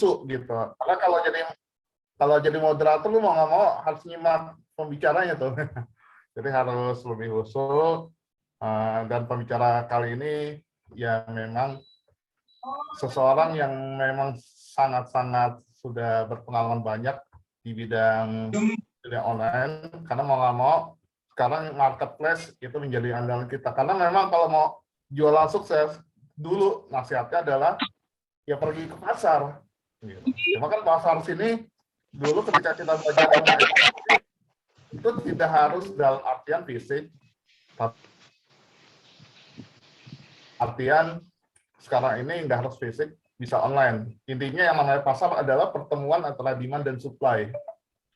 gitu. Karena kalau jadi moderator lu mau nggak mau harus nyimak pembicaranya tuh. Jadi harus lebih khusyuk. Dan pembicara kali ini ya memang seseorang yang memang sangat-sangat sudah berpengalaman banyak di bidang online, karena mau nggak mau sekarang marketplace itu menjadi andalan kita. Karena memang kalau mau jualan sukses, dulu nasihatnya adalah ya pergi ke pasar. Gitu. Cuma kan pasar sini dulu ketika kita belajar online itu tidak harus dalam artian fisik, artian sekarang ini nggak harus fisik, bisa online. Intinya yang namanya pasar adalah pertemuan antara demand dan supply.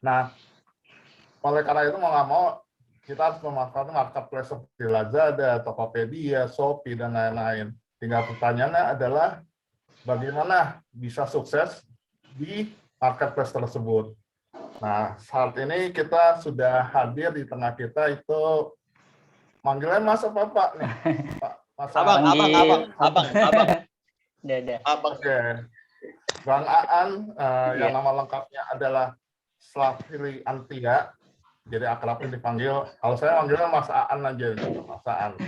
Nah, oleh karena itu mau nggak mau kita harus memanfaatkan marketplace seperti Lazada, Tokopedia, Shopee, dan lain-lain. Tinggal pertanyaannya adalah bagaimana bisa sukses di marketplace tersebut. Nah, saat ini kita sudah hadir di tengah kita itu, manggilnya Mas apa Pak nih? Pak, Mas Abang. Oke. Bang Aan, yang nama lengkapnya adalah Slavili Antia, jadi akrabnya dipanggil, kalau saya manggilnya Mas Aan aja, Mas Aan.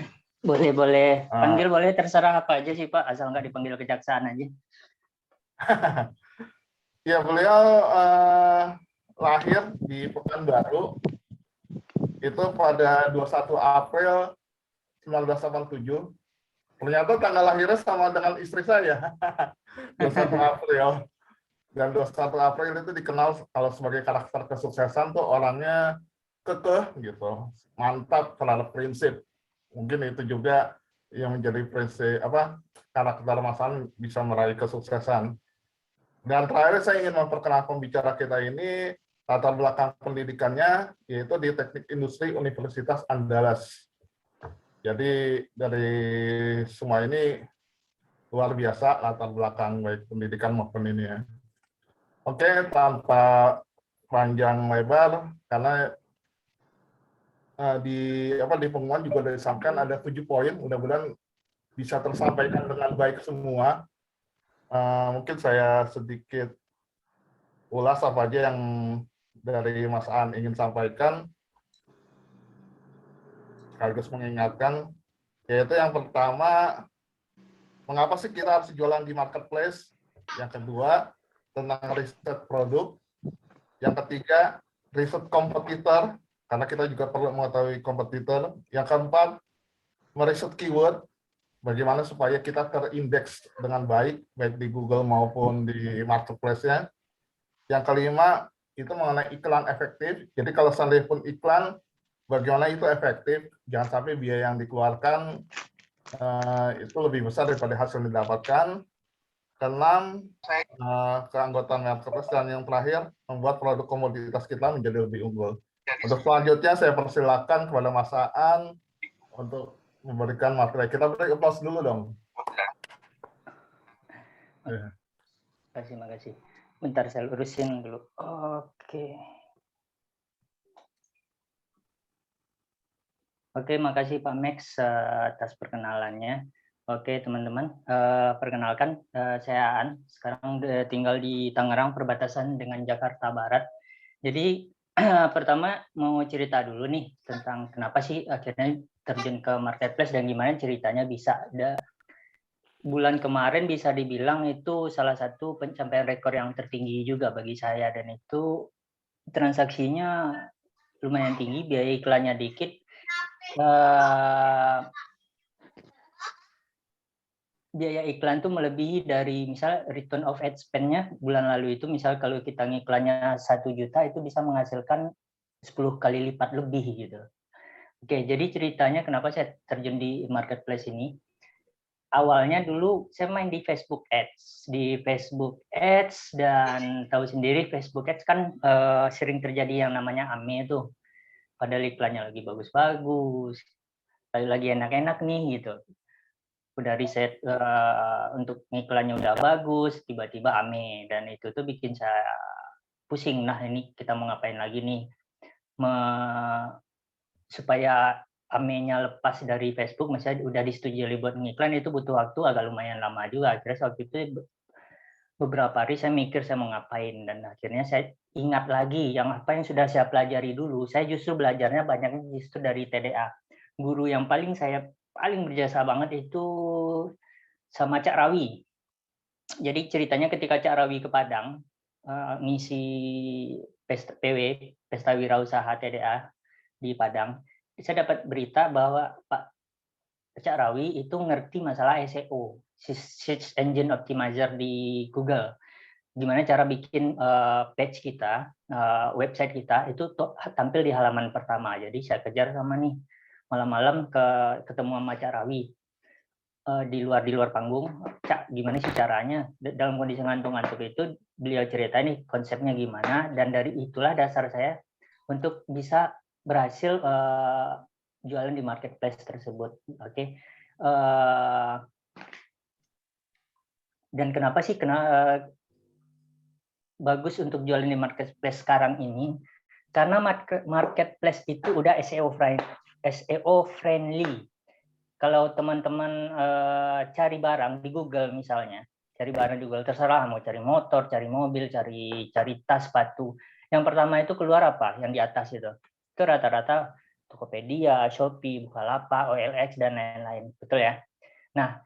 Boleh. Panggil boleh, terserah apa aja sih Pak, asal nggak dipanggil kejaksaan aja. Ya, beliau lahir di Pekanbaru, itu pada 21 April 1987. Ternyata tanggal lahirnya sama dengan istri saya, 21 April. Dan 21 April itu dikenal kalau sebagai karakter kesuksesan tuh orangnya kekeh gitu, mantap terhadap prinsip. Mungkin itu juga yang menjadi prinsip karakter Mas An bisa meraih kesuksesan. Dan terakhir saya ingin memperkenalkan pembicara kita ini latar belakang pendidikannya yaitu di Teknik Industri Universitas Andalas. Jadi dari semua ini luar biasa latar belakang baik pendidikan maupun ini ya. Oke, tanpa panjang lebar, karena di pengumuman juga sudah disampaikan ada 7 poin, mudah-mudahan bisa tersampaikan dengan baik semua. Mungkin saya sedikit ulas apa aja yang dari Mas An ingin sampaikan, sekaligus mengingatkan, yaitu yang pertama, mengapa sih kita harus jualan di marketplace? Yang kedua, tentang riset produk. Yang ketiga, riset kompetitor, karena kita juga perlu mengetahui kompetitor. Yang keempat, meriset keyword, bagaimana supaya kita terindeks dengan baik di Google maupun di marketplace-nya. Yang kelima, itu mengenai iklan efektif. Jadi kalau seandainya pun iklan, bagaimana itu efektif, jangan sampai biaya yang dikeluarkan itu lebih besar daripada hasil yang didapatkan. Keenam, keanggotaan marketplace. Dan yang terakhir, membuat produk komoditas kita menjadi lebih unggul. Untuk selanjutnya, saya persilakan kepada Mas Aan untuk memberikan materi. Kita beri applause dulu dong. Makasih. Bentar saya urusin dulu. Oke, makasih Pak Max atas perkenalannya. Oke, teman-teman, perkenalkan saya Aan. Sekarang tinggal di Tangerang, perbatasan dengan Jakarta Barat. Jadi pertama mau cerita dulu nih tentang kenapa sih akhirnya terjun ke marketplace dan gimana ceritanya bisa ada bulan kemarin bisa dibilang itu salah satu pencapaian rekor yang tertinggi juga bagi saya, dan itu transaksinya lumayan tinggi, biaya iklannya dikit. Biaya iklan tuh melebihi dari misal return of ad spend-nya bulan lalu itu, misal kalau kita ngiklannya 1 juta itu bisa menghasilkan 10 kali lipat lebih gitu. Oke, jadi ceritanya kenapa saya terjun di marketplace ini. Awalnya dulu saya main di Facebook Ads, dan tahu sendiri Facebook Ads kan sering terjadi yang namanya AME itu. Padahal iklannya lagi bagus-bagus, lagi enak-enak nih gitu. Udah riset untuk iklannya udah bagus, tiba-tiba AME, dan itu tuh bikin saya pusing. Nah, ini kita mau ngapain lagi nih? Supaya AME-nya lepas dari Facebook, misalnya udah disetujui buat ngiklan, itu butuh waktu agak lumayan lama juga. Akhirnya waktu itu beberapa hari saya mikir saya mau ngapain, dan akhirnya saya ingat lagi yang apa yang sudah saya pelajari dulu. Saya justru belajarnya banyaknya justru dari TDA. Guru yang saya paling berjasa banget itu sama Cak Rawi. Jadi ceritanya ketika Cak Rawi ke Padang ngisi Pesta Wirausaha TDA di Padang, saya dapat berita bahwa Pak Cak Rawi itu ngerti masalah SEO, Search Engine Optimizer di Google. Gimana cara bikin page kita, website kita itu tampil di halaman pertama. Jadi saya kejar sama nih malam-malam ketemu sama Cak Rawi di luar panggung. Cak, gimana sih caranya? Dalam kondisi ngantuk-ngantuk itu beliau cerita nih konsepnya gimana, dan dari itulah dasar saya untuk bisa berhasil jualan di marketplace tersebut. Oke. Dan kenapa sih bagus untuk jualan di marketplace sekarang ini? Karena marketplace itu udah SEO friendly. Kalau teman-teman cari barang di Google misalnya, cari barang di Google terserah mau cari motor, cari mobil, cari tas, sepatu. Yang pertama itu keluar apa? Yang di atas itu rata-rata Tokopedia, Shopee, Bukalapak, OLX dan lain-lain, betul ya? Nah,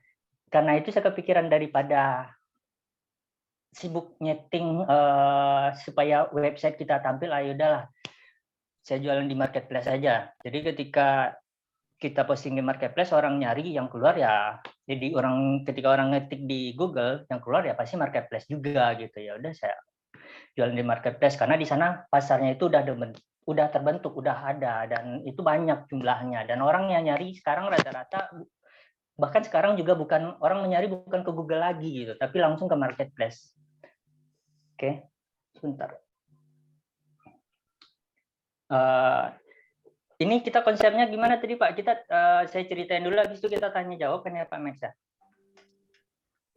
karena itu saya kepikiran daripada sibuk nyeting supaya website kita tampil, ayo udahlah saya jualan di marketplace aja. Jadi ketika kita posting di marketplace, orang nyari yang keluar ya, jadi ketika orang ngetik di Google yang keluar ya pasti marketplace juga gitu. Ya udah saya jualan di marketplace karena di sana pasarnya itu udah terbentuk, udah ada, dan itu banyak jumlahnya, dan orang yang nyari sekarang rata-rata, bahkan sekarang juga bukan orang mencari bukan ke Google lagi gitu, tapi langsung ke marketplace. Oke, sebentar. Ini kita konsepnya gimana tadi Pak? Saya ceritain dulu, habis itu kita tanya jawab kan ya Pak Max ya?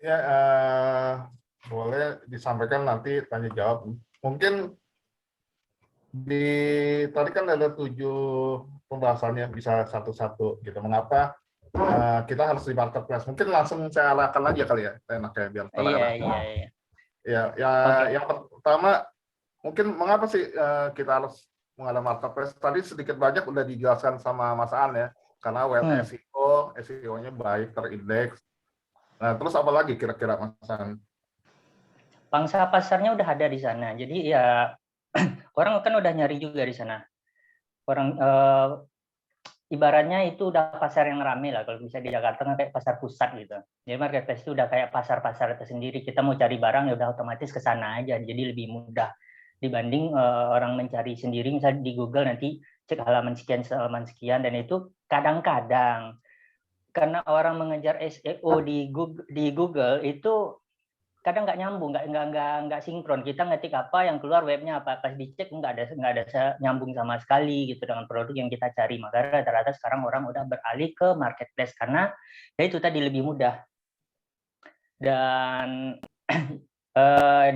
Ya, boleh disampaikan nanti tanya jawab. Mungkin tadi kan ada 7 pembahasannya, bisa satu-satu gitu. Mengapa kita harus di marketplace? Mungkin langsung saya arahkan aja kali ya, enaknya biar terarah. Iya. Yang pertama mungkin mengapa sih kita harus mengenal marketplace? Tadi sedikit banyak udah dijelaskan sama Mas An ya, karena web SEO-nya baik, terindeks. Nah, terus apa lagi kira-kira Mas An? Pangsa pasarnya udah ada di sana, jadi ya orang kan udah nyari juga di sana. Orang ibaratnya itu udah pasar yang ramai lah, kalau bisa di Jakarta kan kayak pasar pusat gitu. Jadi marketplace itu udah kayak pasar-pasar tersendiri. Kita mau cari barang ya udah otomatis ke sana aja, jadi lebih mudah dibanding orang mencari sendiri misalnya di Google, nanti cek halaman sekian, dan itu kadang-kadang karena orang mengejar SEO di Google itu kadang nggak nyambung, nggak sinkron. Kita ngetik apa, yang keluar webnya apa, pas dicek nggak ada nyambung sama sekali gitu dengan produk yang kita cari. Maka rata-rata sekarang orang udah beralih ke marketplace karena ya itu tadi lebih mudah, dan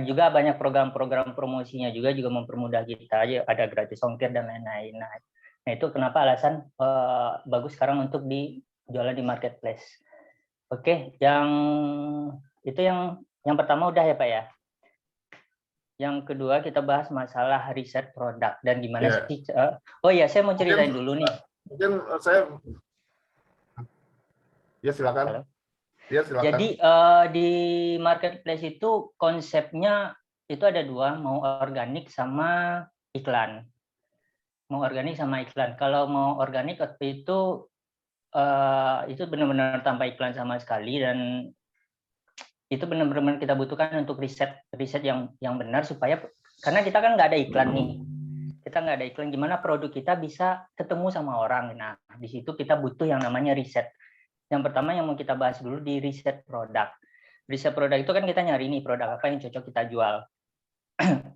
juga banyak program-program promosinya juga mempermudah kita, ada gratis ongkir dan lain-lain. Nah itu kenapa alasan bagus sekarang untuk dijualan di marketplace. Oke, yang pertama udah ya Pak ya. Yang kedua kita bahas masalah riset produk dan gimana sih. Oh iya, saya mau ceritain dulu nih. Mungkin saya ya silakan. Halo? Ya silakan. Jadi di marketplace itu konsepnya itu ada dua, mau organik sama iklan. Mau organik sama iklan. Kalau mau organik waktu itu benar-benar tanpa iklan sama sekali, dan itu benar-benar kita butuhkan untuk riset yang benar, supaya karena kita kan nggak ada iklan nih, kita nggak ada iklan, gimana produk kita bisa ketemu sama orang. Nah di situ kita butuh yang namanya riset. Yang pertama yang mau kita bahas dulu di riset produk. Riset produk itu kan kita nyari nih produk apa yang cocok kita jual.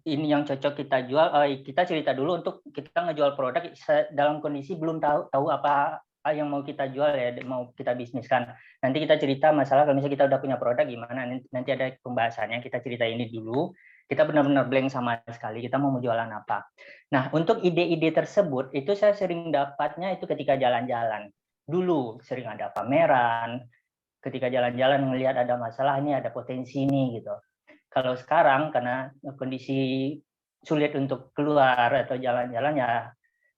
Ini yang cocok kita jual, kita cerita dulu untuk kita ngejual produk dalam kondisi belum tahu apa yang mau kita jual ya, mau kita bisniskan. Nanti kita cerita masalah kalau misalnya kita udah punya produk gimana, nanti ada pembahasannya, kita cerita ini dulu. Kita benar-benar blank sama sekali, kita mau jualan apa. Nah, untuk ide-ide tersebut, itu saya sering dapatnya itu ketika jalan-jalan. Dulu sering ada pameran, ketika jalan-jalan melihat ada masalah ini, ada potensi ini gitu. Kalau sekarang karena kondisi sulit untuk keluar atau jalan-jalan, ya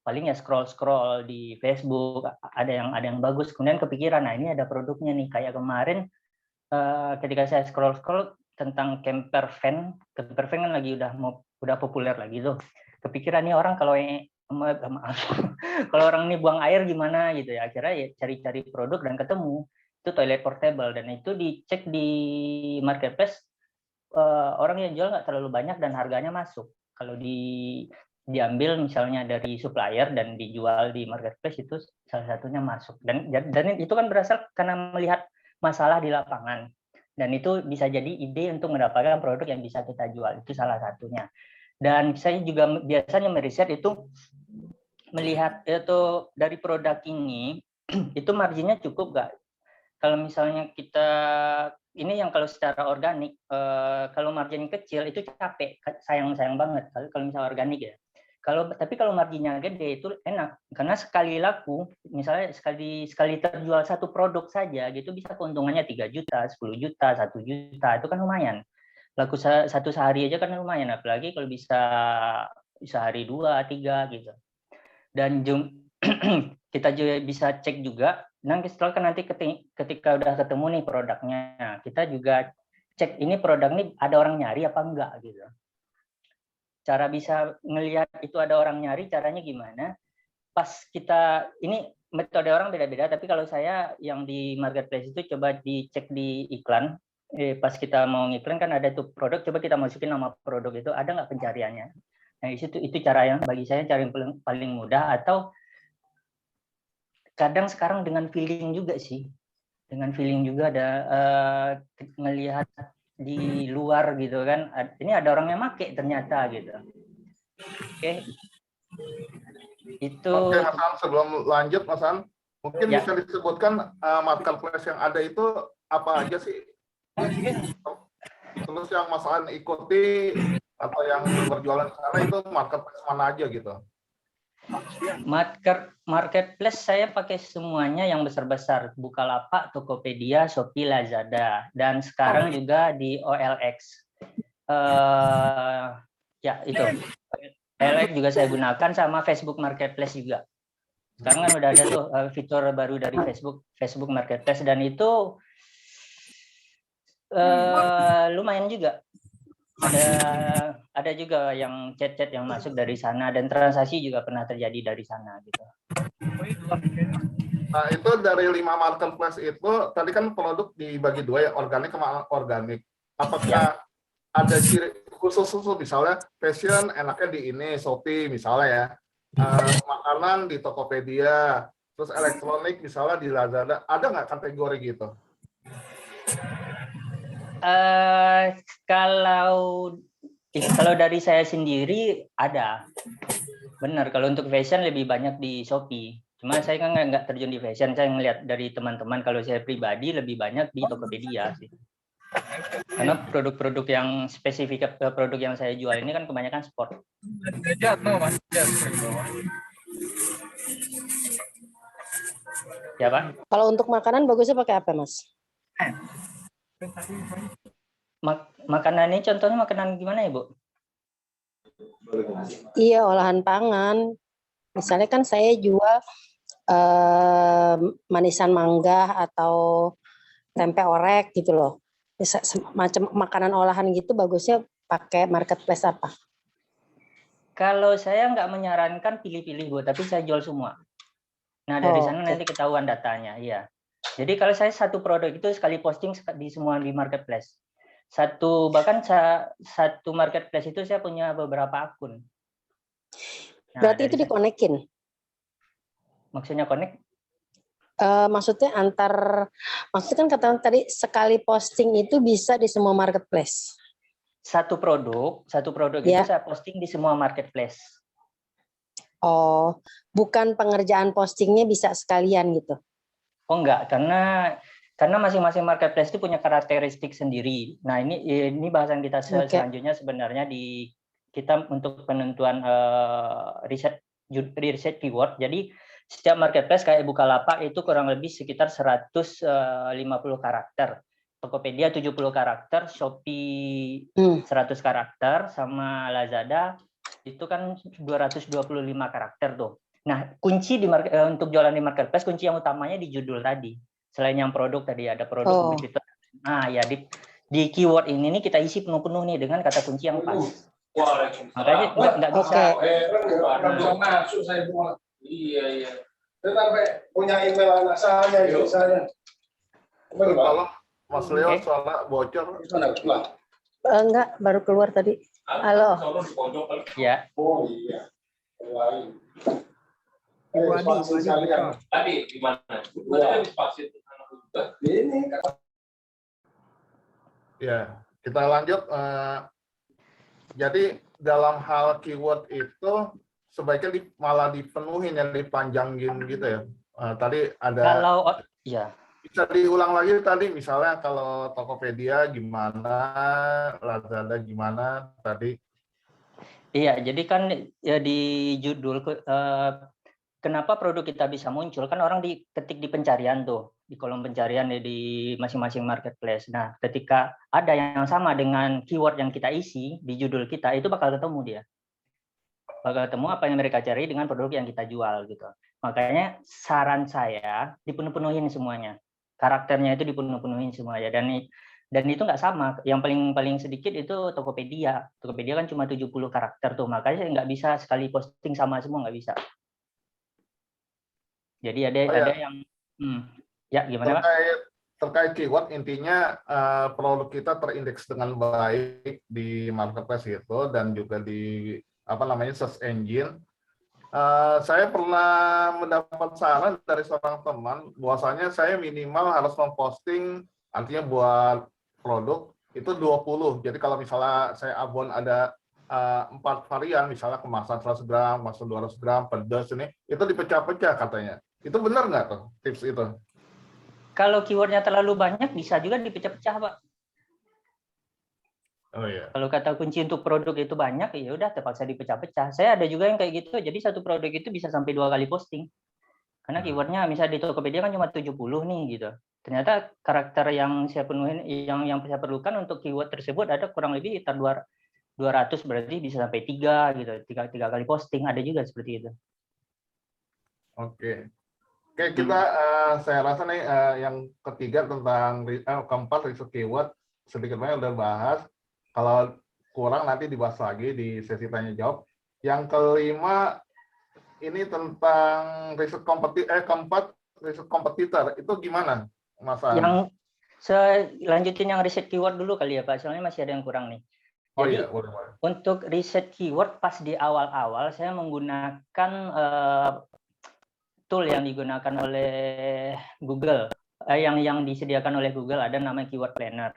paling ya scroll di Facebook, ada yang bagus, kemudian kepikiran, nah ini ada produknya nih, kayak kemarin ketika saya scroll tentang camper van kan lagi udah populer lagi tuh. Kepikiran nih orang kalau maaf, kalau orang ini buang air gimana gitu ya. Akhirnya ya cari-cari produk dan ketemu itu toilet portable, dan itu dicek di marketplace, orang yang jual nggak terlalu banyak dan harganya masuk. Kalau diambil misalnya dari supplier dan dijual di marketplace, itu salah satunya masuk. Dan itu kan berasal karena melihat masalah di lapangan. Dan itu bisa jadi ide untuk mendapatkan produk yang bisa kita jual. Itu salah satunya. Dan saya juga biasanya meriset itu, melihat itu dari produk ini, itu marginnya cukup nggak? Kalau misalnya kita, ini yang kalau secara organik, kalau margin kecil itu capek, sayang banget kalau misalnya organik ya. Tapi kalau marginnya gede itu enak, karena sekali laku, misalnya sekali terjual satu produk saja gitu, bisa keuntungannya 3 juta, 10 juta, 1 juta, itu kan lumayan. Laku satu sehari aja kan lumayan, apalagi kalau bisa sehari 2, 3 gitu. Dan kita juga bisa cek juga, nanti setelah kan nanti ketika udah ketemu nih produknya, kita juga cek ini produk ini ada orang nyari apa enggak gitu. Cara bisa ngelihat itu ada orang nyari, caranya gimana? Pas kita, ini metode orang beda-beda, tapi kalau saya yang di marketplace itu coba dicek di iklan. Pas kita mau ngiklan kan ada tuh produk, coba kita masukin nama produk itu, ada nggak pencariannya. Nah itu cara yang bagi saya cara yang paling mudah. Atau kadang sekarang dengan feeling juga sih, ada ngelihat di luar gitu kan, ini ada orang yang make ternyata gitu. Oke. Itu. Oke, Mas Han, sebelum lanjut, Mas Han, mungkin ya, bisa disebutkan marketplace yang ada itu apa aja sih? Terus yang Mas Han ikuti atau yang berjualan di sana itu marketplace mana aja gitu? Marketplace saya pakai semuanya yang besar-besar, Bukalapak, Tokopedia, Shopee, Lazada, dan sekarang juga di OLX. Ya itu, OLX juga saya gunakan, sama Facebook Marketplace juga. Sekarang kan udah ada tuh fitur baru dari Facebook Marketplace, dan itu lumayan juga. Ada juga yang chat-chat yang masuk dari sana, dan transaksi juga pernah terjadi dari sana gitu. Nah, itu dari 5 marketplace itu tadi kan produk dibagi 2 ya, organik sama organik. Apakah ada ciri khusus misalnya fashion enaknya di ini Shopee misalnya ya, makanan di Tokopedia, terus elektronik misalnya di Lazada, ada nggak kategori gitu? Kalau dari saya sendiri ada, benar. Kalau untuk fashion lebih banyak di Shopee. Cuma saya kan nggak terjun di fashion, saya ngelihat dari teman-teman. Kalau saya pribadi lebih banyak di Tokopedia sih. Karena produk-produk yang spesifik, produk yang saya jual ini kan kebanyakan sport. Ya Pak. Kalau untuk makanan bagusnya pakai apa, Mas? Makanan ini contohnya makanan gimana ya, Bu? Iya, olahan pangan. Misalnya kan saya jual manisan mangga atau tempe orek gitu loh. Macam makanan olahan gitu bagusnya pakai marketplace apa? Kalau saya nggak menyarankan pilih-pilih, Bu, tapi saya jual semua. Nah, dari sana nanti ketahuan datanya, iya. Jadi kalau saya satu produk itu sekali posting di semua di marketplace. Bahkan satu marketplace itu saya punya beberapa akun. Nah, berarti itu dikonekin? Maksudnya connect? Maksudnya maksudnya kan kata tadi sekali posting itu bisa di semua marketplace. Satu produk ya. Itu saya posting di semua marketplace. Oh, bukan pengerjaan postingnya bisa sekalian gitu? Oh enggak, karena masing-masing marketplace itu punya karakteristik sendiri. Nah ini bahasan kita selanjutnya sebenarnya di kita untuk penentuan riset keyword. Jadi setiap marketplace kayak Bukalapak itu kurang lebih sekitar 150 karakter. Tokopedia 70 karakter, Shopee 100 karakter, sama Lazada itu kan 225 karakter tuh. Nah, kunci untuk jualan di marketplace, kunci yang utamanya di judul tadi. Selain yang produk tadi ada produk, habis itu. Nah, ya di keyword ini nih kita isi penuh-penuh nih dengan kata kunci yang pas. Makanya nggak bisa. Nggak bisa masuk saya semua. Iya. Saya sampai punya email anak saya, istri saya. Kalau Mas Leo soalnya bocor. Enggak, baru keluar tadi. Halo. Ya. Oh iya. Lain. Tadi gimana? Ini Ya, kita lanjut. Jadi dalam hal keyword itu sebaiknya malah dipenuhin, yang dipanjangin gitu ya. Tadi ada. Kalau ya. Bisa diulang lagi tadi, misalnya kalau Tokopedia gimana, Lazada gimana tadi? Iya, jadi kan ya di judul kenapa produk kita bisa muncul, kan orang diketik di pencarian tuh, di kolom pencarian ya, di masing-masing marketplace. Nah, ketika ada yang sama dengan keyword yang kita isi di judul kita, itu bakal ketemu dia. Bakal ketemu apa yang mereka cari dengan produk yang kita jual gitu. Makanya saran saya dipenuh-penuhin semuanya. Karakternya itu dipenuh-penuhin semuanya, dan itu nggak sama. Yang paling sedikit itu Tokopedia. Tokopedia kan cuma 70 karakter tuh, makanya nggak bisa sekali posting sama semua, nggak bisa. Jadi ada yang ya gimana Pak? Terkait keyword, intinya produk kita terindeks dengan baik di marketplace itu dan juga di search engine. Saya pernah mendapat saran dari seorang teman bahwasanya saya minimal harus memposting, artinya buat produk itu 20. Jadi kalau misalnya saya abon ada 4 varian, misalnya kemasan 100 gram, kemasan 200 gram, pedas ini, itu dipecah-pecah katanya. Itu benar nggak tuh tips itu? Kalau keywordnya terlalu banyak bisa juga dipecah-pecah, Pak. Oh iya. Kalau kata kunci untuk produk itu banyak, ya udah terpaksa dipecah-pecah. Saya ada juga yang kayak gitu. Jadi satu produk itu bisa sampai 2 kali posting. Karena keywordnya misalnya di Tokopedia kan cuma 70 nih gitu. Ternyata karakter yang saya penuhin, yang saya perlukan untuk keyword tersebut ada kurang lebih sekitar 200, berarti bisa sampai 3 gitu. 3 kali posting, ada juga seperti itu. Oke, kita saya rasa nih yang ketiga tentang keempat riset keyword sedikit banyak udah bahas. Kalau kurang nanti dibahas lagi di sesi tanya jawab. Yang kelima ini tentang riset keempat riset kompetitor itu gimana, Mas An? Yang saya lanjutin yang riset keyword dulu kali ya Pak, soalnya masih ada yang kurang nih. Jadi iya, boleh. Untuk riset keyword pas di awal-awal saya menggunakan tool yang digunakan oleh Google, yang disediakan oleh Google, ada namanya Keyword Planner.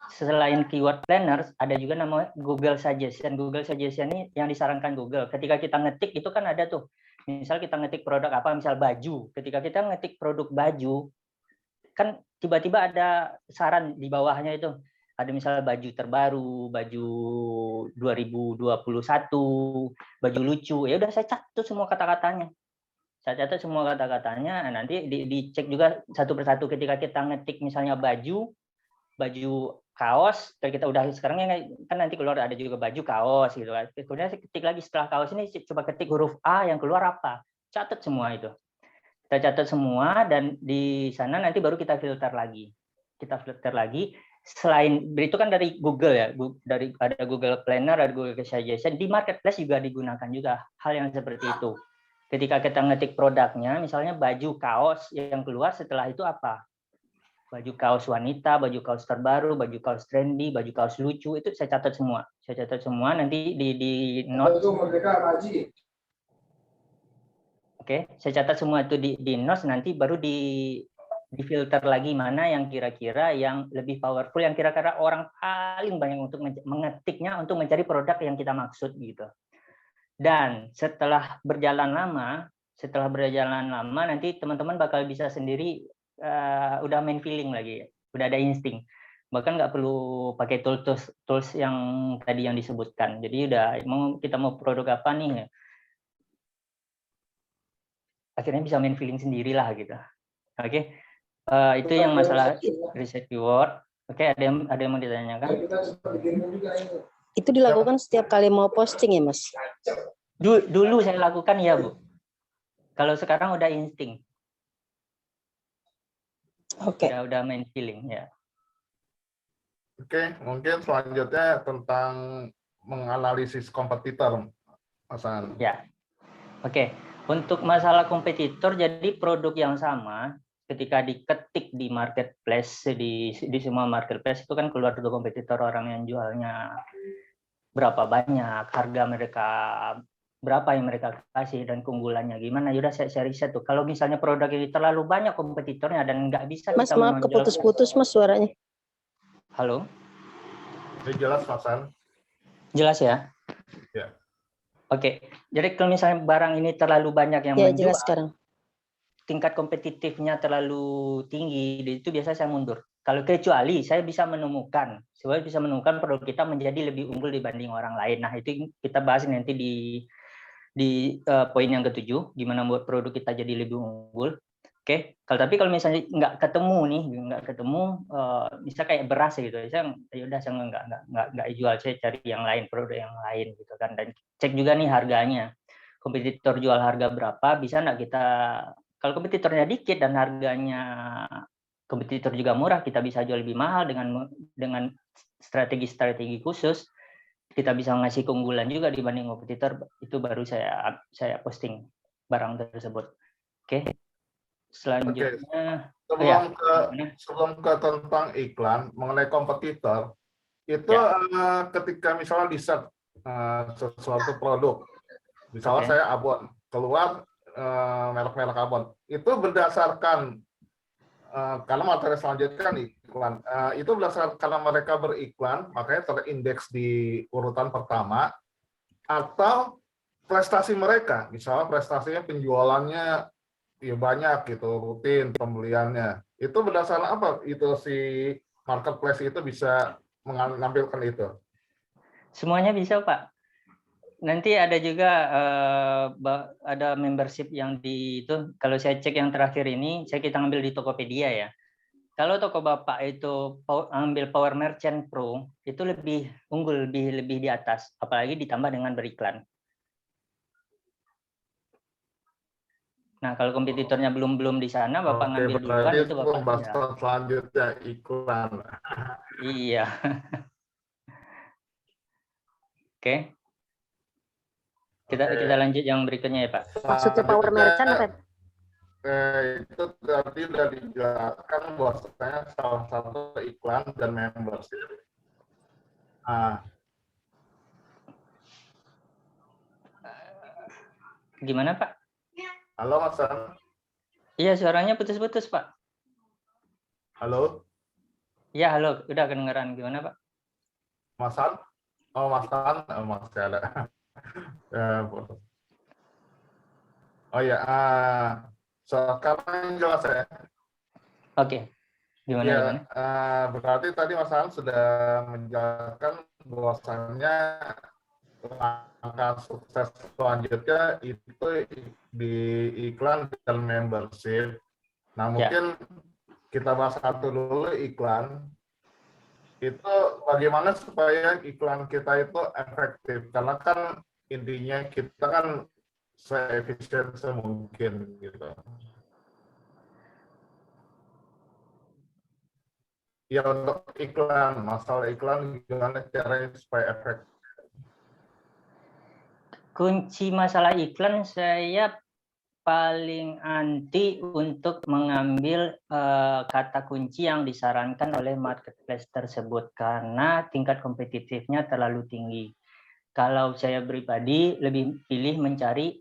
Selain Keyword Planner, ada juga namanya Google Suggestion. Google Suggestion ini yang disarankan Google. Ketika kita ngetik itu kan ada tuh, misal kita ngetik produk apa, misal baju. Ketika kita ngetik produk baju, kan tiba-tiba ada saran di bawahnya itu. Ada misalnya baju terbaru, baju 2021, baju lucu. Ya udah saya catat semua kata-katanya. Saya catat semua kata-katanya, nanti dicek juga satu persatu. Ketika kita ngetik misalnya baju kaos, dan kita udah sekarang kan nanti keluar ada juga baju kaos gitu kan. Kemudian saya ketik lagi setelah kaos ini, coba ketik huruf A, yang keluar apa? Catat semua itu. Kita catat semua, dan di sana nanti baru kita filter lagi. Selain itu kan dari Google ya, ada Google Planner, ada Google Suggestion. Di marketplace juga digunakan juga hal yang seperti itu. Ketika kita ngetik produknya, misalnya baju kaos, yang keluar setelah itu apa? Baju kaos wanita, baju kaos terbaru, baju kaos trendy, baju kaos lucu, itu saya catat semua. Nanti di notes. Oke, saya catat semua itu di notes, nanti baru difilter lagi mana yang kira-kira yang lebih powerful, yang kira-kira orang paling banyak untuk mengetiknya untuk mencari produk yang kita maksud gitu. Dan setelah berjalan lama nanti teman-teman bakal bisa sendiri udah main feeling lagi, udah ada insting. Bahkan nggak perlu pakai tools yang tadi yang disebutkan. Jadi udah kita mau produk apa nih, akhirnya bisa main feeling sendiri lah gitu. Oke. Itu yang masalah riset keyword. Oke, ada yang mau ditanyakan? Kita seperti game juga ini. Itu dilakukan setiap kali mau posting ya, Mas? Dulu saya lakukan ya, Bu. Kalau sekarang udah insting, Oke. udah main feeling ya. Oke, mungkin selanjutnya tentang menganalisis kompetitor, Mas An. Ya. Oke. Untuk masalah kompetitor, jadi produk yang sama ketika diketik di marketplace, di semua marketplace itu kan keluar juga kompetitor, orang yang jualnya berapa banyak, harga mereka berapa yang mereka kasih, dan keunggulannya gimana. Yaudah saya riset tuh. Kalau misalnya produk ini terlalu banyak kompetitornya dan nggak bisa Mas, kita maaf menonjol. keputus-putus, Mas, suaranya. Halo? Ini jelas, Mas An? Jelas ya? Ya. Oke. Jadi kalau misalnya barang ini terlalu banyak yang Ya, menjual, jelas sekarang. tingkat kompetitifnya terlalu tinggi, itu biasa saya mundur. Kalau kecuali saya bisa menemukan produk kita menjadi lebih unggul dibanding orang lain. Nah, itu kita bahas nanti di poin yang ke-7, gimana membuat produk kita jadi lebih unggul. Oke, tapi kalau misalnya nggak ketemu, bisa kayak beras gitu, saya nggak jual, saya cari yang lain, produk yang lain gitu kan, dan cek juga nih harganya, kompetitor jual harga berapa, bisa nggak kita, kalau kompetitornya dikit dan harganya kompetitor juga murah, kita bisa jual lebih mahal dengan strategi khusus, kita bisa ngasih keunggulan juga dibanding kompetitor, itu baru saya posting barang tersebut. Oke. Selanjutnya, sebelum ke tentang iklan mengenai kompetitor, itu ketika misalnya di set sesuatu produk, misalnya saya Avon, keluar merek-merek Avon, itu berdasarkan karena materi selanjutnya kan iklan, itu berdasarkan karena mereka beriklan, makanya terindeks di urutan pertama, atau prestasi mereka, misalnya prestasinya penjualannya ya banyak gitu, rutin pembeliannya, itu berdasarkan apa itu si marketplace itu bisa menampilkan itu? semuanya bisa, Pak. Nanti ada juga ada membership yang di itu. Kalau saya cek yang terakhir ini, kita ambil di Tokopedia ya. Kalau toko Bapak itu ambil Power Merchant Pro, itu lebih unggul, lebih di atas, apalagi ditambah dengan beriklan. Nah, kalau kompetitornya belum di sana, Bapak ngambil duluan, itu Bapak pembahasan selanjutnya iklan. Iya. Oke. Kita lanjut yang berikutnya ya, Pak. Maksudnya Power Merchant apa? Itu tadi sudah dijelaskan bahwasanya salah satu iklan dan membership. Gimana, Pak? Halo, Mas An. Iya, suaranya putus-putus, Pak. Halo. Iya, halo. Udah kedengeran. Gimana, Pak? Mas An? Oh, Mas An. Oh, masih ada. Oh ya, sekarang jelas ya. Oke. Gimana? Berarti tadi Mas An sudah menjelaskan bahwasannya langkah sukses selanjutnya itu di iklan dan membership. Nah, mungkin kita bahas satu dulu iklan. Itu bagaimana supaya iklan kita itu efektif? Karena kan intinya kita kan se-efisien semungkin gitu. Ya, untuk iklan, masalah iklan gimana caranya supaya efektif? Kunci masalah iklan, saya paling anti untuk mengambil kata kunci yang disarankan oleh marketplace tersebut karena tingkat kompetitifnya terlalu tinggi. Kalau saya pribadi lebih pilih mencari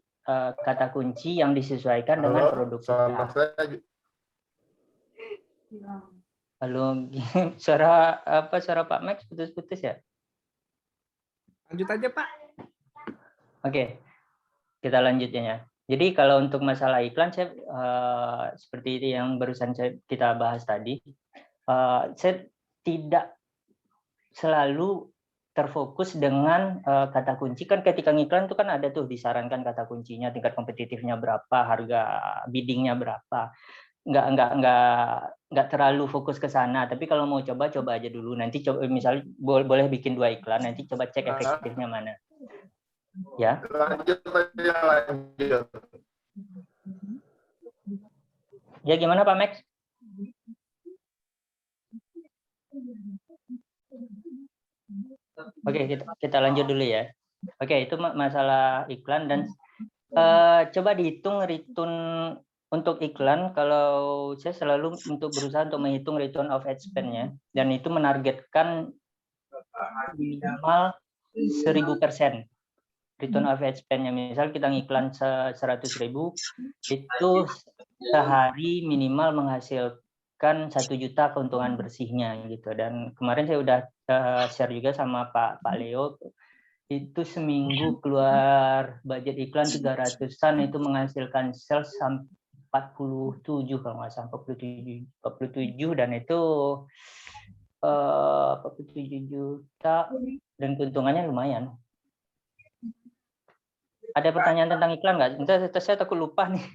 kata kunci yang disesuaikan dengan produk kita. Halo, suara Pak Max putus-putus ya? Lanjut aja, Pak. Oke, kita lanjutnya. Jadi kalau untuk masalah iklan, saya seperti itu yang barusan kita bahas tadi, saya tidak selalu terfokus dengan kata kunci. Kan ketika ngiklan itu kan ada tuh disarankan kata kuncinya, tingkat kompetitifnya berapa, harga biddingnya berapa. nggak terlalu fokus ke sana. Tapi kalau mau coba aja dulu. Nanti coba misalnya boleh bikin 2 iklan. Nanti coba cek efektifnya mana. Ya. Lanjut aja, lanjut. Ya gimana Pak Max? Oke, kita lanjut dulu ya. Oke, itu masalah iklan dan coba dihitung return untuk iklan. Kalau saya selalu berusaha untuk menghitung return of ad spend-nya, dan itu menargetkan minimal 1000% return of ad spend-nya. Misal kita ngiklan 100.000, itu sehari minimal menghasilkan 1 juta keuntungan bersihnya gitu. Dan kemarin saya udah share juga sama Pak Leo, itu seminggu keluar budget iklan 300-an, itu menghasilkan sales 47 kalau nggak salah, 47 dan itu 47 juta dan keuntungannya lumayan. Ada pertanyaan tentang iklan nggak? Bentar, saya takut lupa nih.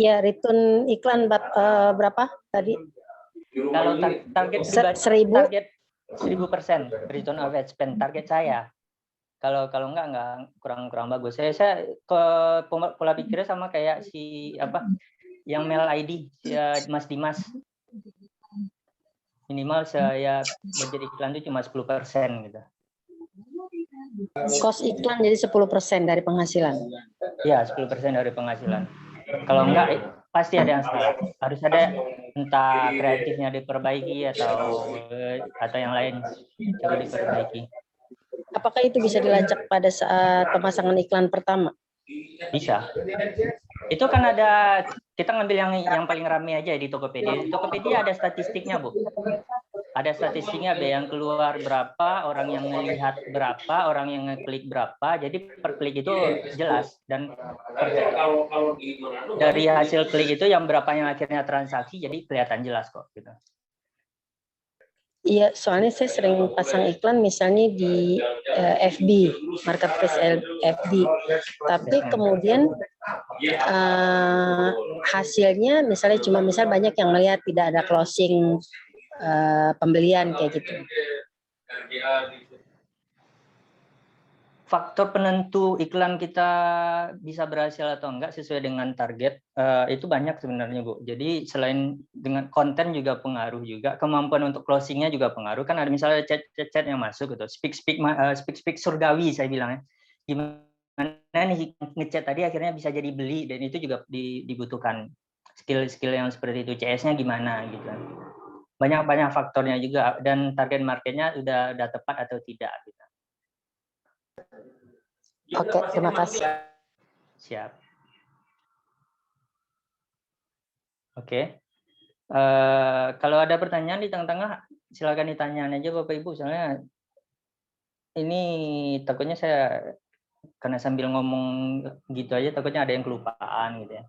Ya, return iklan berapa tadi? Kalau target 1000. target 1000% return of ad spend target saya. Kalau enggak kurang bagus. Saya ke pola pikirnya sama kayak si yang mail ID Mas Dimas. Minimal saya budget iklan itu cuma 10% gitu. Cost iklan jadi 10% dari penghasilan. Ya, 10% dari penghasilan. Kalau enggak pasti ada yang salah. Harus ada entah kreatifnya diperbaiki atau yang lain coba diperbaiki. Apakah itu bisa dilacak pada saat pemasangan iklan pertama? Bisa. Itu kan ada, kita ngambil yang paling ramai aja di Tokopedia. Di Tokopedia ada statistiknya, Bu. Ada statistiknya, yang keluar berapa, orang yang melihat berapa, orang yang ngeklik berapa. Jadi per klik itu jelas, dan dari hasil klik itu yang berapa yang akhirnya transaksi, jadi kelihatan jelas kok gitu. Iya, soalnya saya sering pasang iklan misalnya di FB, marketplace FB. Tapi kemudian hasilnya misalnya misal banyak yang melihat tidak ada closing pembelian kayak gitu. Faktor penentu iklan kita bisa berhasil atau enggak sesuai dengan target itu banyak sebenarnya, Bu. Jadi selain dengan konten juga pengaruh juga, kemampuan untuk closingnya juga pengaruh. Kan ada misalnya chat yang masuk gitu, speak surgawi saya bilang ya. Gimana nih ngechat tadi akhirnya bisa jadi beli, dan itu juga dibutuhkan skill yang seperti itu. CS-nya gimana gitu. Banyak faktornya juga, dan target marketnya udah tepat atau tidak gitu. Oke, terima kasih. Siap. Oke. Kalau ada pertanyaan di tengah-tengah, silakan ditanya aja Bapak Ibu. Soalnya ini takutnya saya karena sambil ngomong gitu aja, takutnya ada yang kelupaan gitu ya.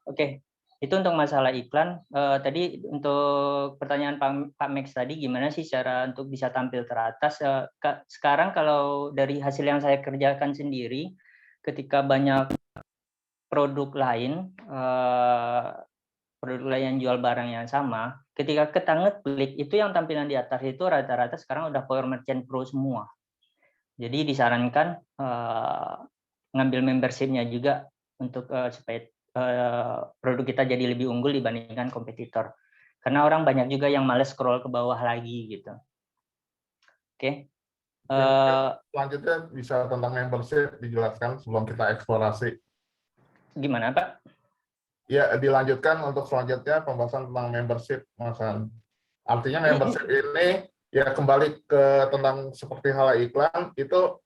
Oke. Itu untuk masalah iklan. Tadi untuk pertanyaan Pak Max tadi, gimana sih cara untuk bisa tampil teratas? Sekarang kalau dari hasil yang saya kerjakan sendiri, ketika banyak produk lain yang jual barang yang sama, ketika kita ngeklik itu yang tampilan di atas itu rata-rata sekarang udah Power Merchant Pro semua. Jadi disarankan ngambil membership-nya juga untuk supaya produk kita jadi lebih unggul dibandingkan kompetitor. Karena orang banyak juga yang males scroll ke bawah lagi gitu. Oke. Selanjutnya bisa tentang membership dijelaskan sebelum kita eksplorasi. Gimana, Pak? Ya, dilanjutkan untuk selanjutnya pembahasan tentang membership, Mas Han. Artinya membership ini ya kembali ke tentang seperti hal iklan itu.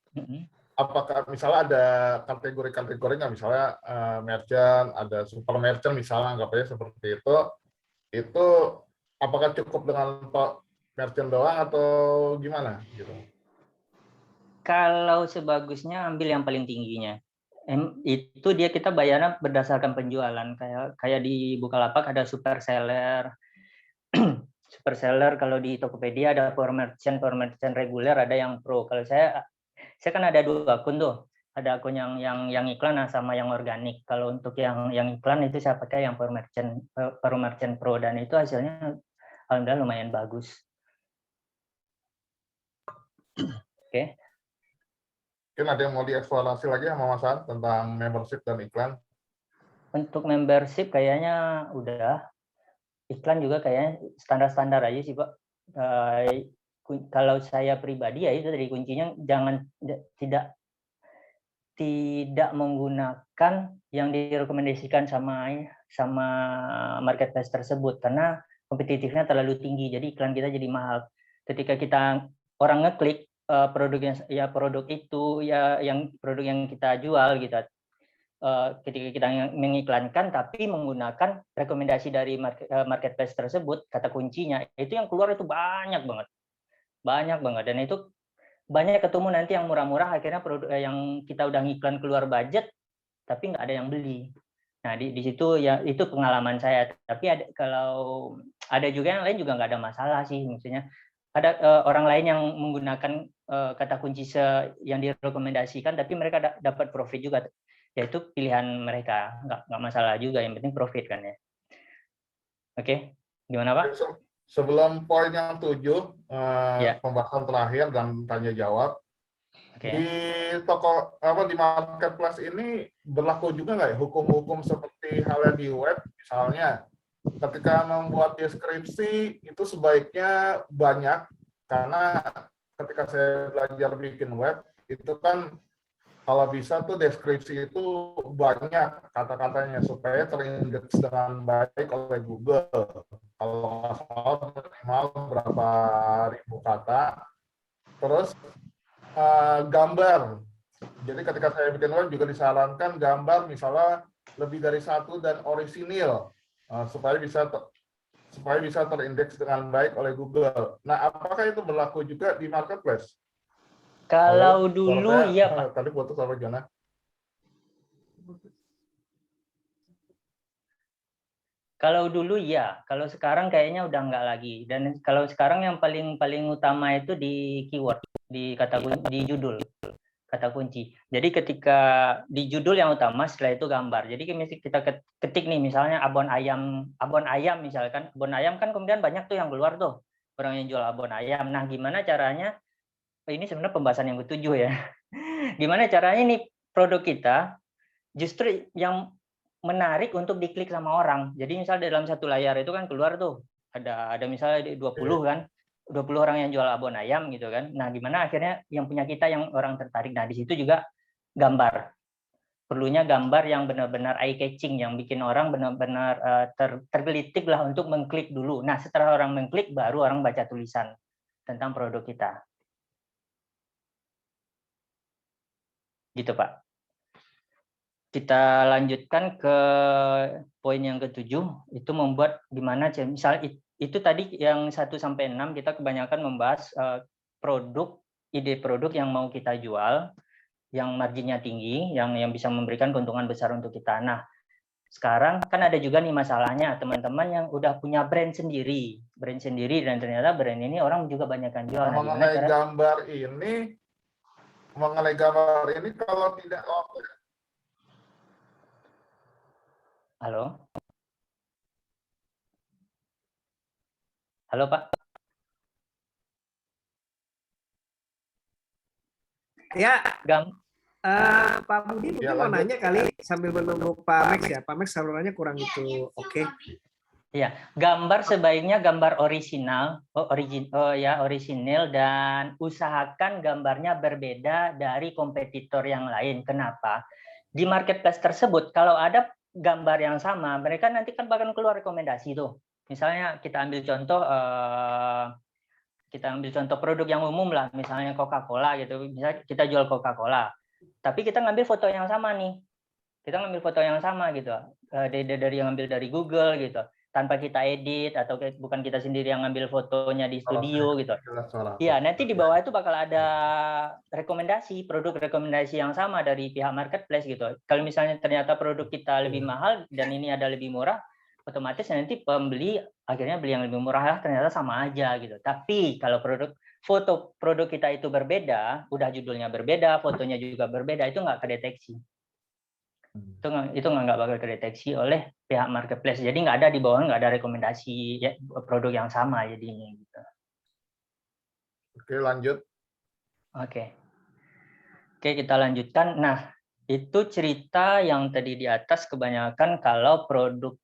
Apakah misalnya ada kategori-kategorinya, misalnya merchant, ada super merchant misalnya, anggapnya seperti itu apakah cukup dengan merchant doang atau gimana gitu? Kalau sebagusnya ambil yang paling tingginya. Itu kita bayarnya berdasarkan penjualan, kayak di Bukalapak ada super seller. Super seller, kalau di Tokopedia ada power merchant reguler, ada yang pro. Kalau saya kan ada 2 akun tuh. ada akun yang iklan sama yang organik. Kalau untuk yang iklan itu saya pakai yang Per Merchant Pro dan itu hasilnya alhamdulillah lumayan bagus. Oke. Mungkin ada yang mau dieksplorasi lagi sama Mas An tentang membership dan iklan? Untuk membership kayaknya udah. Iklan juga kayaknya standar-standar aja sih, Pak. Kalau saya pribadi ya itu tadi kuncinya jangan tidak menggunakan yang direkomendasikan sama marketplace tersebut karena kompetitifnya terlalu tinggi. Jadi iklan kita jadi mahal. Ketika orang ngeklik produk itu yang produk yang kita jual gitu. Ketika kita mengiklankan tapi menggunakan rekomendasi dari marketplace tersebut, kata kuncinya itu yang keluar itu banyak banget dan itu banyak ketemu nanti yang murah-murah akhirnya produk yang kita udah ngiklan keluar budget tapi nggak ada yang beli. Nah di situ ya itu pengalaman saya. Tapi kalau ada juga yang lain juga nggak ada masalah sih, maksudnya ada orang lain yang menggunakan kata kunci yang direkomendasikan tapi mereka dapat profit juga. Ya itu pilihan mereka, nggak masalah juga, yang penting profit kan ya. Oke, gimana Pak? Sebelum poin yang 7, Ya. pembahasan terakhir dan tanya jawab. Oke. Di di marketplace ini berlaku juga nggak ya hukum-hukum seperti halnya di web, misalnya ketika membuat deskripsi itu sebaiknya banyak, karena ketika saya belajar bikin web itu kan kalau bisa tuh deskripsi itu banyak kata-katanya supaya terindeks dengan baik oleh Google. Kalau nggak salah minimal berapa ribu kata. Terus gambar. Jadi ketika saya bikin web juga disarankan gambar misalnya lebih dari 1 dan orisinil supaya bisa terindeks dengan baik oleh Google. Nah, apakah itu berlaku juga di marketplace? Kalau dulu iya Pak. Tadi putus apa gimana? Kalau dulu ya, kalau sekarang kayaknya udah nggak lagi. Dan kalau sekarang yang paling utama itu di keyword, di judul kata kunci. Jadi ketika di judul yang utama, setelah itu gambar. Jadi kita ketik nih misalnya abon ayam misalkan, abon ayam kan kemudian banyak tuh yang keluar tuh orang yang jual abon ayam. Nah gimana caranya? Ini sebenarnya pembahasan yang ke-7 ya. Gimana caranya nih produk kita justru yang menarik untuk diklik sama orang. Jadi misalnya dalam satu layar itu kan keluar tuh ada misalnya 20 kan, 20 orang yang jual abon ayam gitu kan. Nah, gimana akhirnya yang punya kita yang orang tertarik. Nah, di situ juga gambar. Perlunya gambar yang benar-benar eye catching, yang bikin orang benar-benar tergelitik lah untuk mengklik dulu. Nah, setelah orang mengklik baru orang baca tulisan tentang produk kita. Gitu, Pak. Kita lanjutkan ke poin yang ke-7, itu membuat gimana, misal itu tadi yang 1 sampai 6 kita kebanyakan membahas ide produk yang mau kita jual, yang marginnya tinggi, yang bisa memberikan keuntungan besar untuk kita. Nah, sekarang kan ada juga nih masalahnya, teman-teman yang udah punya brand sendiri dan ternyata brand ini orang juga banyak yang jual. Nah, mengenai gambar ini kalau tidak Halo? Halo, Pak? Ya, Pak Budi mungkin Ya, mau lanjut. nanya kali sambil menunggu Pak Max ya. Pak Max salurannya kurang itu oke. Ya, gambar sebaiknya gambar orisinal, orisinil, dan usahakan gambarnya berbeda dari kompetitor yang lain. Kenapa? Di marketplace tersebut, kalau ada gambar yang sama, mereka nanti kan bakal keluar rekomendasi tuh. Misalnya kita ambil contoh produk yang umum lah, misalnya Coca-Cola gitu. Misalnya kita jual Coca-Cola, tapi kita ngambil foto yang sama nih. Kita ngambil foto yang sama gitu, dari yang ngambil dari Google gitu, tanpa kita edit atau bukan kita sendiri yang ngambil fotonya di studio gitu. Iya, nanti di bawah itu bakal ada produk rekomendasi yang sama dari pihak marketplace gitu. Kalau misalnya ternyata produk kita lebih mahal dan ini ada lebih murah, otomatis nanti pembeli akhirnya beli yang lebih murah lah, ternyata sama aja gitu. Tapi kalau produk foto produk kita itu berbeda, udah judulnya berbeda, fotonya juga berbeda, itu nggak kedeteksi. Itu nggak bakal kedeteksi oleh pihak marketplace. Jadi nggak ada di bawah, nggak ada rekomendasi ya, produk yang sama jadinya gitu. Oke, lanjut. Oke, kita lanjutkan. Nah, itu cerita yang tadi di atas kebanyakan kalau produk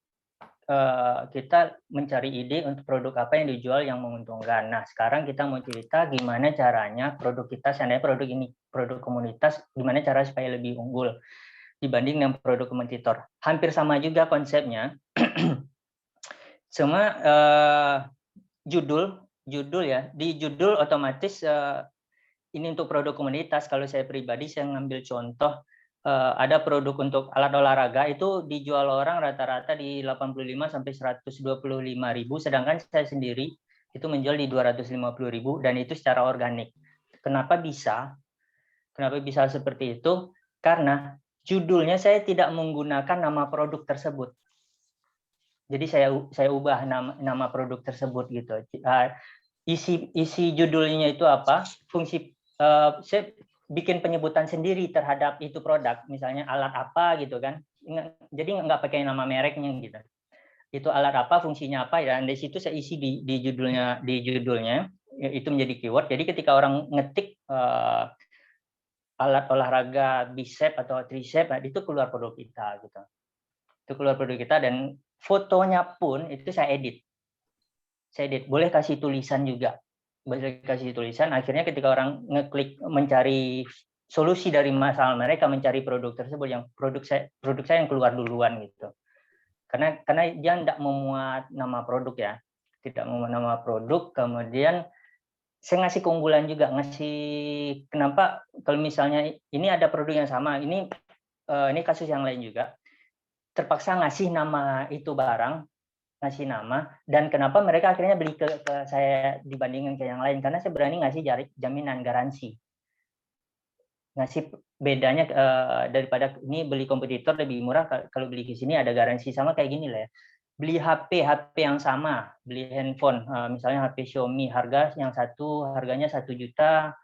kita mencari ide untuk produk apa yang dijual yang menguntungkan. Nah, sekarang kita mau cerita gimana caranya produk kita, seandainya produk ini produk komunitas, gimana cara supaya lebih unggul dibanding dengan produk kompetitor. Hampir sama juga konsepnya. Semua judul ya, di judul otomatis ini untuk produk komunitas. Kalau saya pribadi saya ngambil contoh ada produk untuk alat olahraga itu dijual orang rata-rata di 85 sampai 125.000, sedangkan saya sendiri itu menjual di 250.000 dan itu secara organik. Kenapa bisa? Kenapa bisa seperti itu? Karena judulnya saya tidak menggunakan nama produk tersebut. Jadi saya ubah nama produk tersebut gitu. Isi judulnya itu apa? Fungsi saya bikin penyebutan sendiri terhadap itu produk, misalnya alat apa gitu kan. Jadi nggak pakai nama mereknya gitu. Itu alat apa, fungsinya apa, dan dari situ saya isi di judulnya itu menjadi keyword. Jadi ketika orang ngetik alat olahraga bicep atau tricep, itu keluar produk kita gitu. Itu keluar produk kita, dan fotonya pun itu saya edit. Boleh kasih tulisan juga. Boleh kasih tulisan. Akhirnya ketika orang ngeklik mencari solusi dari masalah mereka, mencari produk tersebut, yang produk saya yang keluar duluan gitu. Karena dia tidak memuat nama produk ya. Tidak memuat nama produk, kemudian saya ngasih keunggulan juga, kenapa kalau misalnya ini ada produk yang sama, ini kasus yang lain juga, terpaksa ngasih nama itu barang, ngasih nama, dan kenapa mereka akhirnya beli ke saya dibandingkan ke yang lain, karena saya berani ngasih jaminan garansi. Ngasih bedanya daripada ini beli kompetitor lebih murah, kalau beli di sini ada garansi, sama kayak gini lah ya. Beli HP yang sama, beli handphone, misalnya HP Xiaomi, yang satu harganya 1 juta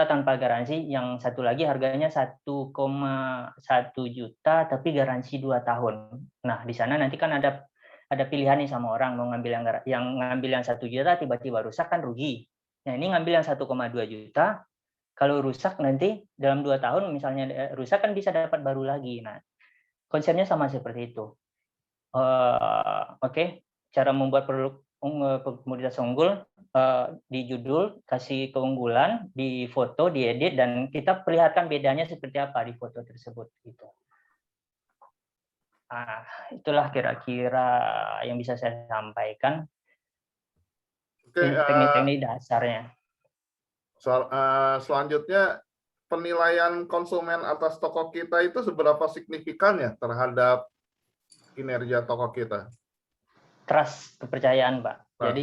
tanpa garansi, yang satu lagi harganya 1,1 juta tapi garansi 2 tahun. Nah, di sana nanti kan ada pilihan nih sama orang, mau ngambil yang 1 juta tiba-tiba rusak kan rugi. Nah, ini ngambil yang 1,2 juta, kalau rusak nanti dalam 2 tahun misalnya rusak kan bisa dapat baru lagi. Nah, konsepnya sama seperti itu. Oke. Cara membuat produk komoditas unggul, di judul kasih keunggulan, di foto, diedit, dan kita perlihatkan bedanya seperti apa di foto tersebut gitu. Itulah kira-kira yang bisa saya sampaikan. Teknik-teknik dasarnya. Selanjutnya, penilaian konsumen atas toko kita itu seberapa signifikan ya terhadap kinerja toko kita? Trust, kepercayaan, Pak. Jadi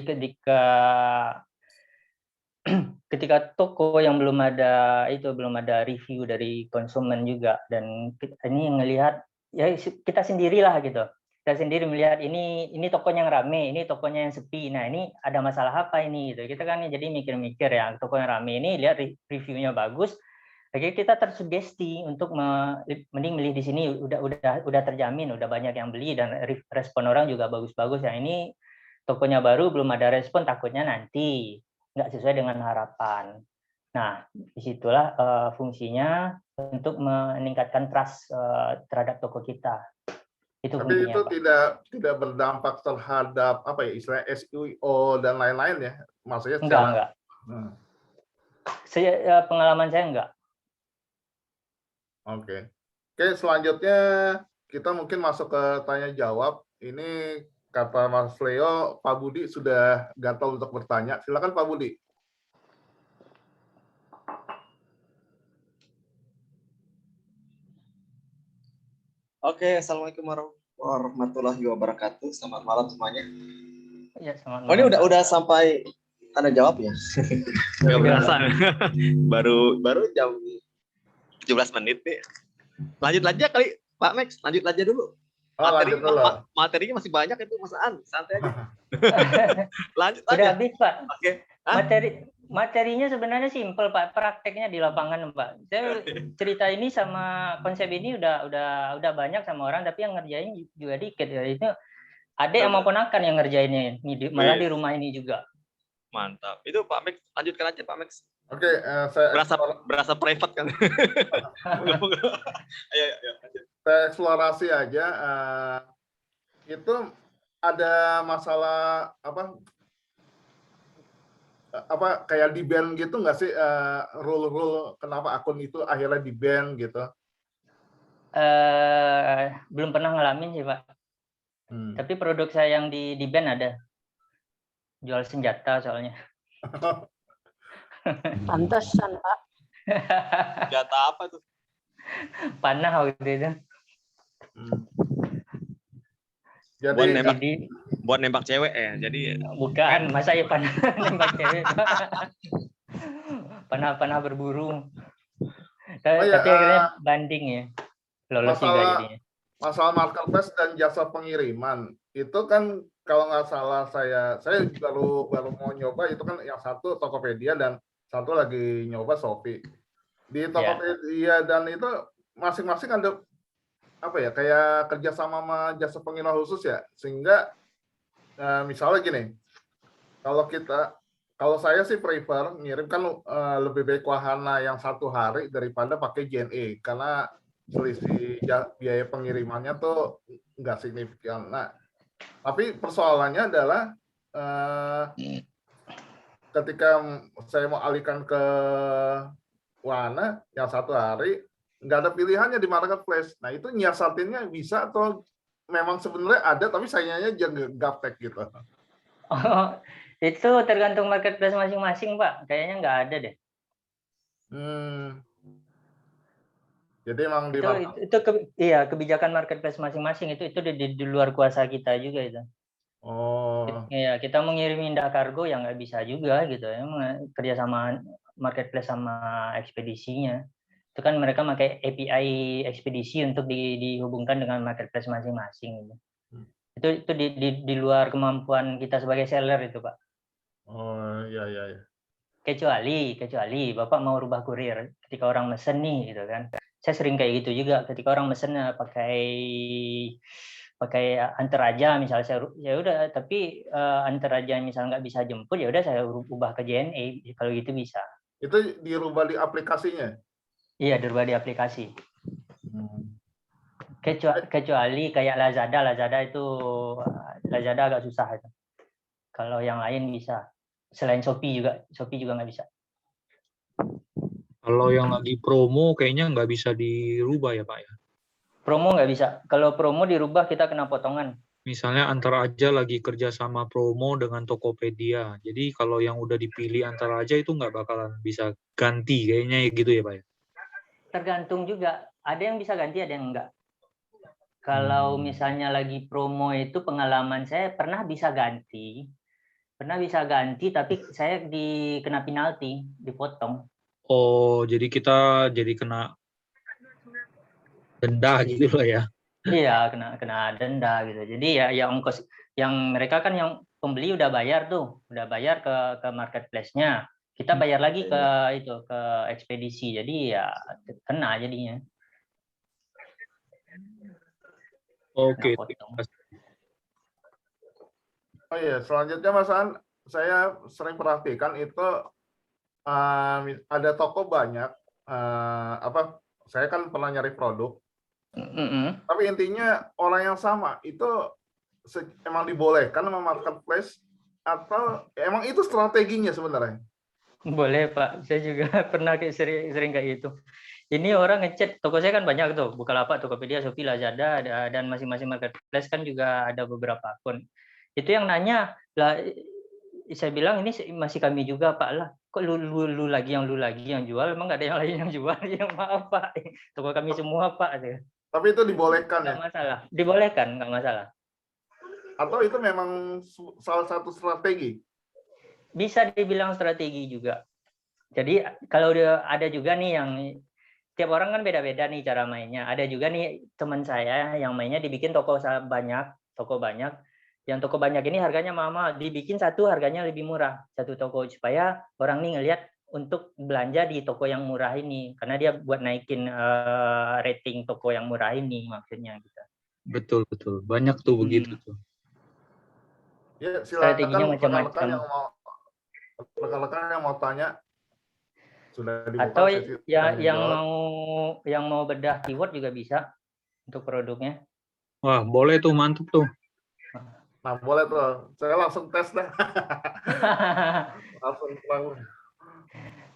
ketika toko yang belum ada review dari konsumen juga, dan ini ngelihat ya kita sendirilah gitu. Kita sendiri melihat ini tokonya yang rame, ini tokonya yang sepi. Nah, ini ada masalah apa ini gitu. Kita kan jadi mikir-mikir ya, toko yang rame ini lihat reviewnya bagus. Akhirnya kita tersugesti untuk mending milih di sini, udah terjamin, udah banyak yang beli dan respon orang juga bagus-bagus. Ya, ini tokonya baru belum ada respon, takutnya nanti nggak sesuai dengan harapan. Nah, disitulah fungsinya untuk meningkatkan trust terhadap toko kita. Itu tapi fungsinya, itu Pak. tidak berdampak terhadap apa ya, istilah SEO dan lain-lain ya, maksudnya Enggak. Pengalaman saya enggak. Oke, selanjutnya kita mungkin masuk ke tanya jawab. Ini kata Mas Leo, Pak Budi sudah gatal untuk bertanya. Silakan Pak Budi. Oke, Assalamualaikum warahmatullahi wabarakatuh. Selamat malam semuanya. Ya, selamat Oh, ini malam. udah sampai tanda jawab ya? Nggak berasa. baru jam 17 menit nih. Lanjut aja kali, Pak Max. Lanjut aja dulu. Materinya masih banyak itu, Mas Aan. Santai aja. Lanjut aja. Udah habis, Pak. Oke. Materinya sebenarnya simpel Pak, prakteknya di lapangan Pak. Saya cerita ini sama konsep ini udah banyak sama orang, tapi yang ngerjain juga dikit ya. Itu adik sama ponakan yang ngerjainnya, malah di rumah ini juga. Mantap. Itu Pak Max, lanjutkan aja Pak Max. Oke, saya Berasa private kan. Ayo. saya eksplorasi aja. Itu ada masalah apa kayak di ban gitu nggak sih, rule kenapa akun itu akhirnya di ban gitu? Belum pernah ngalamin sih Pak. Tapi produk saya yang di ban ada. Jual senjata soalnya. Pantesan Pak. Data apa tuh? Panah waktu itu. Jadi Buat nembak cewek ya. Jadi Bukan, masa ya panah nembak cewek. Panah berburu. Tapi akhirnya banding ya. Lolos juga jadinya. Masalah marketplace dan jasa pengiriman itu kan kalau nggak salah saya baru mau nyoba itu kan yang satu Tokopedia dan satu lagi nyoba Shopee. Di Tokopedia dan itu masing-masing ada apa ya kayak kerjasama sama jasa pengiriman khusus ya, sehingga misalnya gini, kalau saya sih prefer ngirim kan lebih baik wahana yang 1 hari daripada pakai JNE karena selisih biaya pengirimannya tuh nggak signifikan. Nah, tapi persoalannya adalah ketika saya mau alihkan ke wahana yang 1 hari, nggak ada pilihannya di marketplace. Nah, itu nyiasatinnya bisa atau memang sebenarnya ada, tapi sayangnya jangan gaptek gitu. Oh, itu tergantung marketplace masing-masing Pak. Kayaknya nggak ada deh. Jadi emang kebijakan marketplace masing-masing itu di luar kuasa kita juga itu. Oh. Ya, kita mengirim indah kargo yang nggak bisa juga gitu ya, kerja sama marketplace sama ekspedisinya. Itu kan mereka pakai API ekspedisi untuk dihubungkan dengan marketplace masing-masing gitu. Itu di luar kemampuan kita sebagai seller itu Pak. Oh iya. Kecuali Bapak mau rubah kurir ketika orang mesen nih gitu kan. Saya sering kayak gitu juga ketika orang mesen pakai antar aja misalnya saya ya udah, tapi antar aja misalnya nggak bisa jemput ya udah saya ubah ke JNE kalau gitu bisa. Itu dirubah di aplikasinya? Iya, dirubah di aplikasi. Kecuali kayak Lazada itu agak susah itu. Kalau yang lain bisa. Selain Shopee juga nggak bisa. Kalau yang lagi promo kayaknya nggak bisa dirubah ya Pak ya? Promo nggak bisa. Kalau promo dirubah kita kena potongan. Misalnya Antar Aja lagi kerja sama promo dengan Tokopedia. Jadi kalau yang udah dipilih Antar Aja itu nggak bakalan bisa ganti kayaknya gitu ya Pak ya? Tergantung juga. Ada yang bisa ganti, ada yang enggak. Kalau misalnya lagi promo itu pengalaman saya pernah bisa ganti, tapi saya kena penalti, dipotong. Oh, jadi kita kena denda gitu loh ya? Iya, kena denda gitu. Jadi ya ongkos yang mereka kan yang pembeli udah bayar ke marketplace-nya. Kita bayar lagi ke ekspedisi. Jadi ya kena jadinya. Oke. Oh iya, selanjutnya Mas An, saya sering perhatikan itu ada toko banyak. Saya kan pernah nyari produk. Tapi intinya orang yang sama itu emang dibolehkan sama marketplace atau emang itu strateginya sebenarnya? Boleh Pak, saya juga pernah sering kayak gitu. Ini orang ngechat, toko saya kan banyak tuh, Bukalapak, Tokopedia, Shopee, Lazada, dan masing-masing marketplace kan juga ada beberapa akun. Itu yang nanya, lah saya bilang ini masih kami juga Pak, lah kok lu lagi yang jual, emang nggak ada yang lain yang jual? Ya maaf Pak, toko kami semua Pak. Tapi itu dibolehkan ya? Nggak masalah, dibolehkan, nggak masalah. Atau itu memang salah satu strategi? Bisa dibilang strategi juga. Jadi kalau ada juga nih yang tiap orang kan beda-beda nih cara mainnya. Ada juga nih teman saya yang mainnya dibikin toko banyak, yang toko banyak ini harganya mahal, dibikin satu harganya lebih murah, satu toko supaya orang nih ngelihat untuk belanja di toko yang murah ini, karena dia buat naikin rating toko yang murah ini maksudnya gitu. Betul, betul. Banyak tuh begitu tuh. Ya, Strateginya silakan macam-macam. rekan-rekan yang mau tanya sudah dibuka Atau sesi ya tanya jawab. yang mau bedah keyword juga bisa untuk produknya. Wah, boleh tuh, mantap tuh. Nah, boleh tuh. Saya langsung tes dah. Langsung.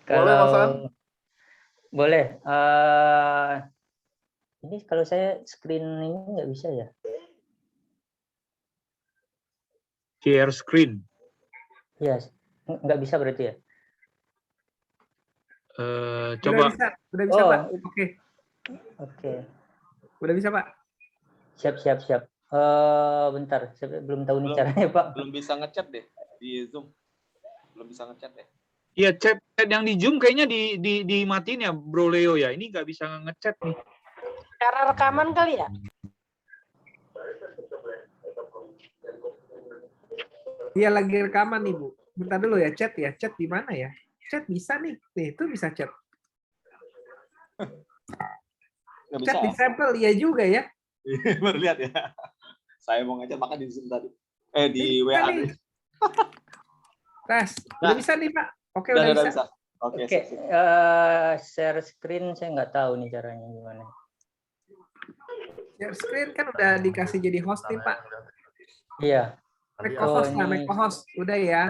Boleh, Mas An? Boleh. Ini kalau saya screen ini nggak bisa ya? Share screen. Iya, nggak bisa berarti ya? Coba. Udah bisa Pak. Oke. Oke. Udah bisa Pak. Siap. Bentar, saya belum tahu nih caranya Pak. Belum bisa ngechat deh di Zoom. Belum bisa ngechat deh. Iya, chat yang di Zoom kayaknya dimatiin ya, Bro Leo ya. Ini nggak bisa ngechat nih. Karena rekaman kali ya? Iya lagi rekaman nih Bu. Bentar dulu ya, chat ya. Chat di mana ya? Chat bisa nih. Nih, itu bisa chat. Nggak bisa. Chat di sampel iya juga ya. Baru lihat ya. Saya mau ngechat maka di Zoom tadi. Di Bisa WA nih. nih. Tes. Udah bisa nih Pak. Oke, udah bisa. Oke. Oke, share screen saya nggak tahu nih caranya gimana. Share screen kan udah dikasih jadi host nih Pak. Iya. Make host lah, make host. Udah ya.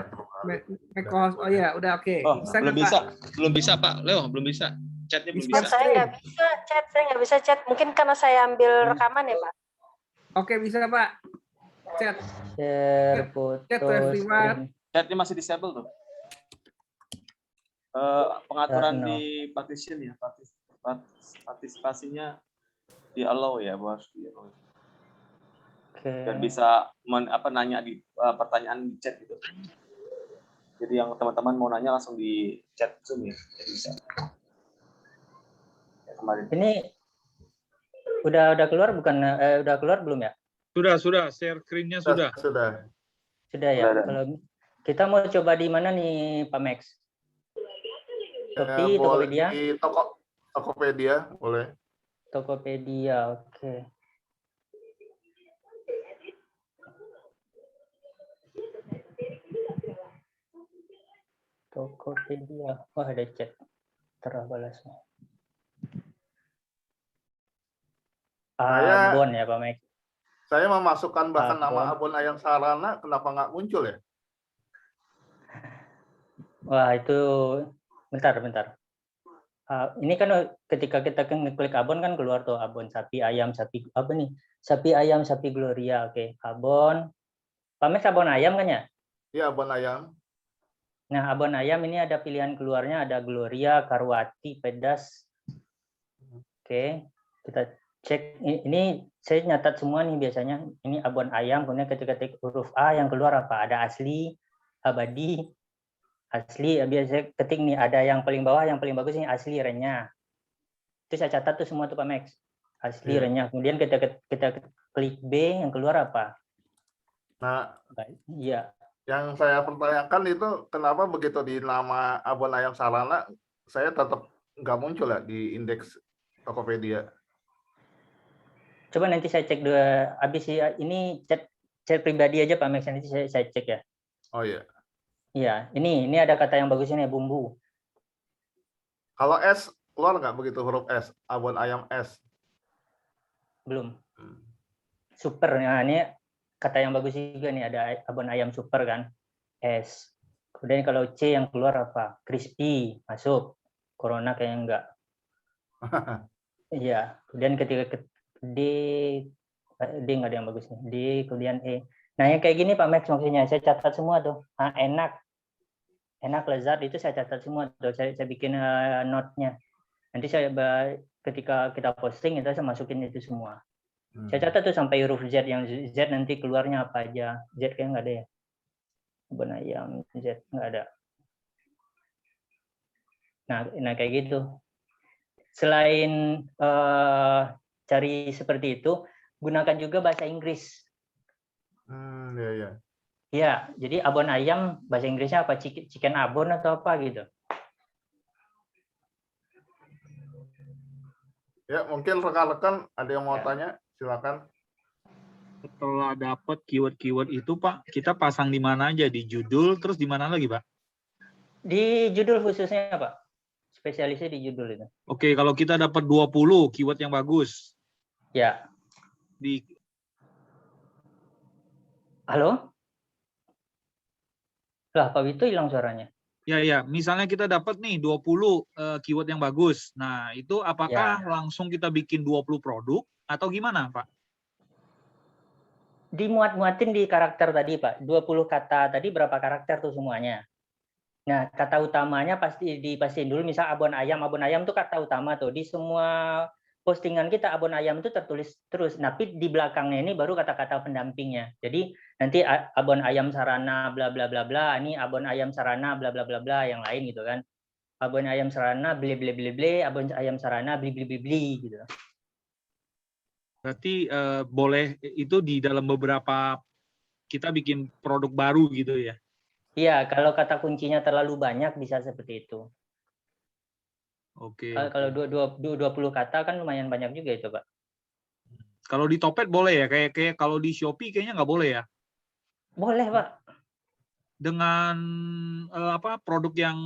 Make host. Oh ya, udah oke. Oh, Bisa belum nggak, bisa. Pak? Belum bisa, Pak. Leo, belum bisa. Chatnya belum Bisa. bisa. Saya nggak bisa chat. Mungkin karena saya ambil rekaman ya Pak. Oke, bisa Pak. Chat. Share foto Chat to everyone. screen. Chatnya masih disable tuh. Pengaturan No. di partition ya, partisipasinya di allow ya, harus di allow. Oke. Dan bisa nanya di pertanyaan di chat gitu. Jadi yang teman-teman mau nanya langsung di chat Zoom ya, jadi bisa. Ya, kemarin. Ini udah keluar bukan? Udah keluar belum ya? Sudah. Share screen-nya sudah. Sudah. Sudah ya. Udah. Kalau kita mau coba di mana nih, Pak Max? Shopee, Boleh Tokopedia? di Tokopedia, boleh. Tokopedia, oke. Tokopedia, wah ada chat. Terah balasnya. Saya- Abon ya Pak Max. Saya memasukkan bahkan Abon. nama Abon Ayam Sarana, kenapa nggak muncul ya? Wah itu, bentar. Ini kan ketika kita ngeklik abon kan keluar tuh abon sapi ayam sapi apa nih? Sapi ayam sapi Gloria, oke. Abon. Pak Max abon ayam kan ya? Iya, Abon Ayam. Nah, abon ayam ini ada pilihan keluarnya, ada Gloria, Karwati, Pedas. Oke, kita cek. Ini saya nyatat semua nih biasanya. Ini abon ayam, kemudian ketika ketik huruf A yang keluar apa? Ada asli, abadi, asli. Biasa ketik nih, ada yang paling bawah, yang paling bagus ini asli, renyah. Itu saya catat tuh semua tuh Pak Max. Asli, Iya. renyah. Kemudian kita klik B, yang keluar apa? Nah, Iya. yang saya pertanyakan itu kenapa begitu di nama Abon Ayam Sarana, saya tetap nggak muncul ya di indeks Tokopedia. Coba nanti saya cek dulu. Habis ini chat pribadi aja Pak Max, nanti saya cek ya. Oh iya. Iya, ini ada kata yang bagus ini, bumbu. Kalau S, keluar nggak begitu huruf S? Abon Ayam S. Belum. Super. Nah, ini kata yang bagus juga nih, ada abon ayam super kan. S. Kemudian kalau C yang keluar apa? Crispy, masuk. Corona kayaknya enggak. Iya. Kemudian ketika D nggak ada yang bagus nih. D, kemudian E. Nah, yang kayak gini Pak Max maksudnya, saya catat semua tuh. Enak, lezat, itu saya catat semua tuh. Saya bikin note-nya. Nanti ketika kita posting, itu saya masukin itu semua. Saya catat tuh sampai huruf Z, yang Z nanti keluarnya apa aja. Z kayaknya nggak ada ya. Abon ayam Z nggak ada. Nah kayak gitu. Selain cari seperti itu, gunakan juga bahasa Inggris. Ya, ya. Iya, jadi abon ayam bahasa Inggrisnya apa? Chicken abon atau apa gitu. Ya, mungkin rekan-rekan ada yang mau Ya. tanya, silakan. Setelah dapat keyword-keyword itu, Pak, kita pasang di mana aja? Di judul, terus di mana lagi, Pak? Di judul khususnya, Pak. Spesialisnya di judul itu. Oke, kalau kita dapat 20 keyword yang bagus, Ya. di Halo? Lah, Pak Wito hilang suaranya. ya, misalnya kita dapat nih 20 keyword yang bagus. Nah, itu apakah langsung kita bikin 20 produk atau gimana, Pak? Dimuat-muatin di karakter tadi, Pak. 20 kata tadi berapa karakter tuh semuanya. Nah, kata utamanya pasti dipastiin dulu. Misal abon ayam itu kata utama tuh. Di semua postingan kita abon ayam itu tertulis terus. Tapi di belakangnya ini baru kata-kata pendampingnya. Jadi nanti abon ayam sarana bla bla bla bla, ini abon ayam sarana bla bla bla bla yang lain gitu kan. Abon ayam sarana bli bli bli bli, abon ayam sarana bli bli bli bli gitu. Berarti boleh itu di dalam beberapa kita bikin produk baru gitu ya? Iya, kalau kata kuncinya terlalu banyak bisa seperti itu. Oke. Kalau 20 kata kan lumayan banyak juga itu, Pak. Kalau di Topet boleh ya? Kayak kalau di Shopee kayaknya nggak boleh ya? Boleh, Pak. Dengan produk yang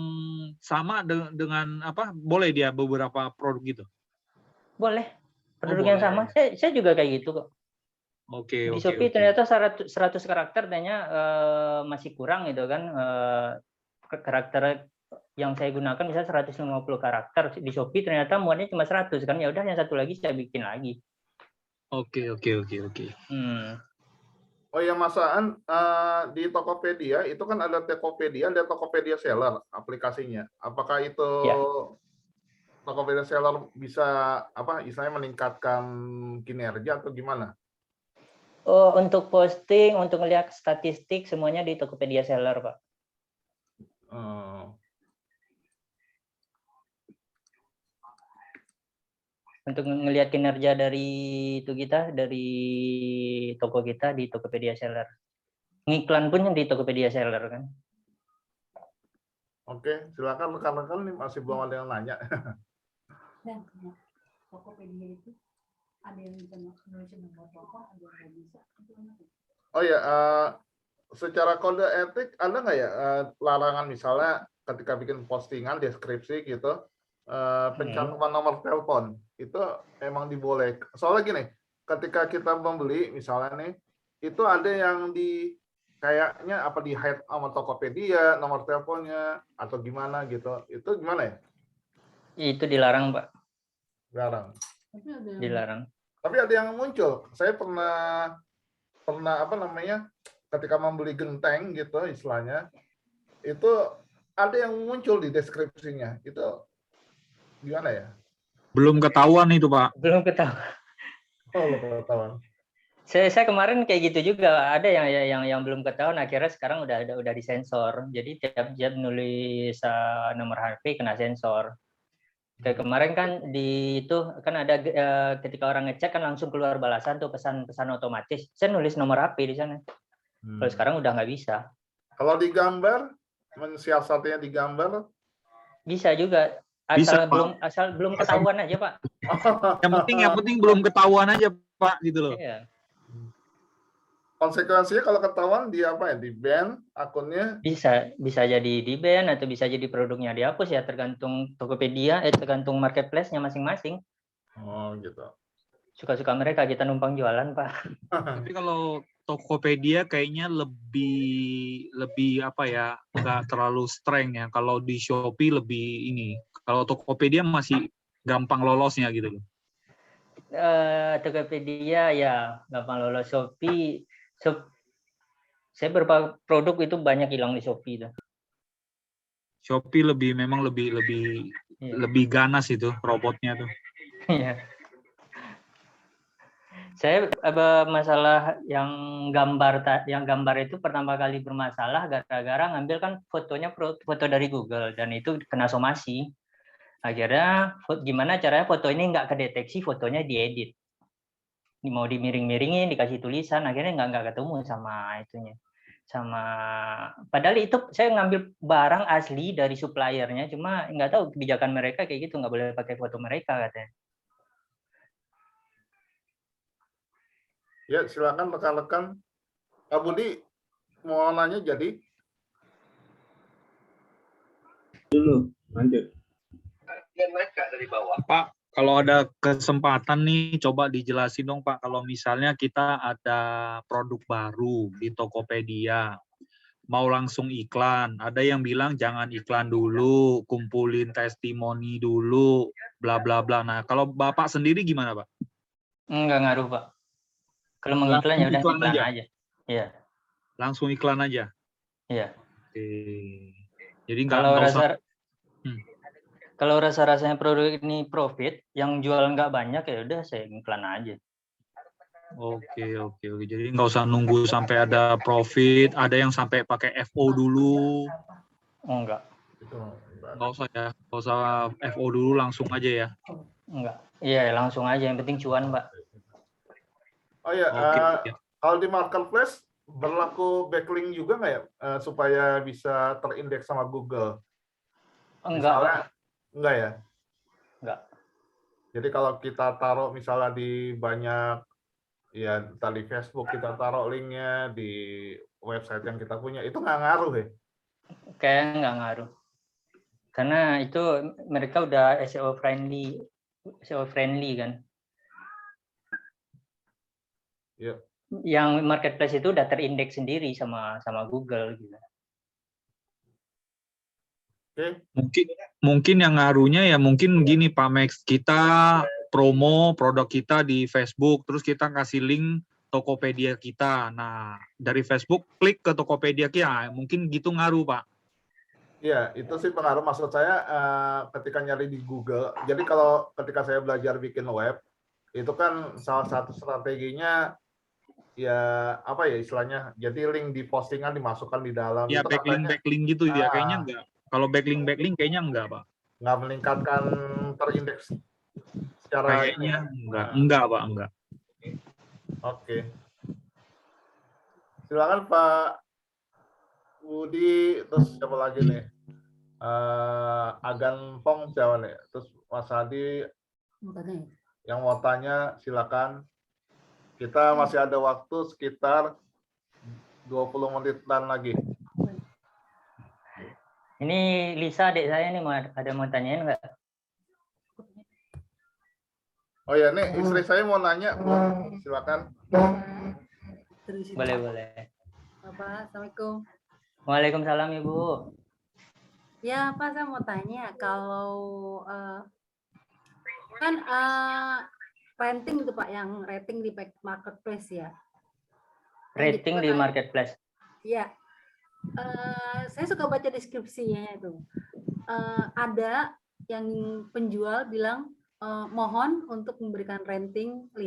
sama dengan apa? Boleh dia beberapa produk gitu? Boleh. Produk boleh. yang sama. Saya juga kayak gitu kok. Oke. Di Shopee ternyata 100 karakter ternyata masih kurang gitu kan. Karakter yang saya gunakan misalnya 150 karakter di Shopee ternyata muatnya cuma 100 kan, ya udah yang satu lagi saya bikin lagi. Oke. Oh ya, Mas Aan, di Tokopedia itu kan ada Tokopedia dan Tokopedia Seller aplikasinya. Apakah itu Tokopedia Seller bisa istilahnya meningkatkan kinerja atau gimana? Oh, untuk posting, untuk melihat statistik semuanya di Tokopedia Seller, Pak. Untuk melihat kinerja dari dari toko kita di Tokopedia Seller. Ngiklan pun di Tokopedia Seller kan. Oke, silakan rekan-rekan nih, masih belum ada yang nanya. Tokopedia itu ada yang bisa nulis nomor telepon, ada yang nggak bisa. Oh ya, secara kode etik ada nggak ya larangan misalnya ketika bikin postingan deskripsi gitu, pencantuman nomor telepon itu emang dibolehkan? Soalnya gini, ketika kita membeli misalnya nih, itu ada yang kayaknya apa di hide sama Tokopedia nomor teleponnya atau gimana gitu, itu gimana ya? Itu dilarang, Pak. Dilarang. Tapi ada yang muncul. Saya pernah ketika membeli genteng gitu istilahnya, itu ada yang muncul di deskripsinya. Itu gimana ya? Belum ketahuan itu, Pak. Belum ketahuan. Oh, belum ketahuan. Saya kemarin kayak gitu juga, ada yang belum ketahuan, akhirnya sekarang udah disensor. Jadi tiap nulis nomor HP kena sensor. Kayak kemarin kan itu kan ada ketika orang ngecek kan langsung keluar balasan tuh pesan otomatis. Saya nulis nomor HP di sana. Kalau sekarang udah nggak bisa. Kalau digambar, mensiasatinya digambar? Bisa juga. Asal belum ketahuan aja, Pak. Yang penting belum ketahuan aja, Pak, gitu loh. Iya. Konsekuensinya kalau ketahuan di ban akunnya? Bisa jadi di ban atau bisa jadi produknya dihapus ya, tergantung Tokopedia, tergantung marketplace-nya masing-masing. Oh, gitu. Suka-suka mereka, kita numpang jualan, Pak. Tapi kalau Tokopedia kayaknya lebih apa ya, nggak terlalu streng ya. Kalau di Shopee lebih ini. Kalau Tokopedia masih gampang lolosnya gitu loh. Tokopedia ya gampang lolos. Shopee, saya beberapa produk itu banyak hilang di Shopee itu. Shopee memang lebih ganas itu robotnya tuh. Iya. Saya masalah yang gambar itu pertama kali bermasalah gara-gara ngambil kan foto dari Google dan itu kena somasi. Akhirnya gimana caranya foto ini nggak kedeteksi, fotonya diedit. mau dimiring-miringin, dikasih tulisan, akhirnya nggak ketemu sama itunya. Padahal itu saya ngambil barang asli dari suppliernya, cuma nggak tahu kebijakan mereka kayak gitu, nggak boleh pakai foto mereka katanya. Ya, silakan rekan-rekan. Pak Budi mau nanya jadi? Dulu, lanjut. Dia naik Kak dari bawah. Pak, kalau ada kesempatan nih, coba dijelasin dong Pak, kalau misalnya kita ada produk baru di Tokopedia, mau langsung iklan, ada yang bilang jangan iklan dulu, kumpulin testimoni dulu, bla bla bla. Nah, kalau Bapak sendiri gimana Pak? Nggak ngaruh Pak. Kalau mengiklan ya udah Iklan iklan aja? aja. Iya. Langsung iklan aja? Iya. Oke. Jadi nggak usah. Kalau rasa-rasanya produk ini profit, yang jual nggak banyak ya udah saya iklan aja. Oke. Jadi nggak usah nunggu sampai ada profit, ada yang sampai pakai FO dulu. Oh, enggak. Nggak usah ya, nggak usah FO dulu, langsung aja ya. Enggak. Iya, langsung aja, yang penting cuan, Pak. Oh ya, Oke. kalau di marketplace berlaku backlink juga nggak ya, supaya bisa terindeks sama Google? Enggak, Misalnya, Pak. enggak ya? Enggak. Jadi kalau kita taruh misalnya di banyak, ya entah di Facebook kita taruh linknya, di website yang kita punya, itu nggak ngaruh ya? Kayaknya nggak ngaruh. Karena itu mereka udah SEO friendly kan. Ya. Yang marketplace itu udah terindeks sendiri sama Google gitu. Mungkin yang ngaruhnya ya mungkin gini Pak Max, kita promo produk kita di Facebook, terus kita kasih link Tokopedia kita. Nah, dari Facebook klik ke Tokopedia kita, mungkin gitu ngaruh Pak. Iya, itu sih pengaruh. Maksud saya ketika nyari di Google, jadi kalau ketika saya belajar bikin web, itu kan salah satu strateginya ya apa ya istilahnya, jadi link di postingan dimasukkan di dalam. Ya itu katanya, backlink gitu ya, kayaknya enggak. Kalau backlink kayaknya enggak Pak. Nggak meningkatkan terindeks secara Kayaknya enggak Pak, enggak. Oke. Silakan Pak Budi, terus siapa lagi nih? Agan Pong siapa nih? Terus Mas Hadi yang mau tanya, silakan. Kita masih ada waktu sekitar 20 menitan lagi. Ini Lisa, adik saya nih ada mau tanyain nggak? Oh ya, nih istri saya mau nanya, silakan. Boleh. Bapak, Assalamualaikum. Waalaikumsalam Ibu. Ya, Pak, saya mau tanya kalau kan rating itu Pak, yang rating di marketplace ya. Rating di marketplace. Iya. Saya suka baca deskripsinya itu. Ada yang penjual bilang mohon untuk memberikan rating 5.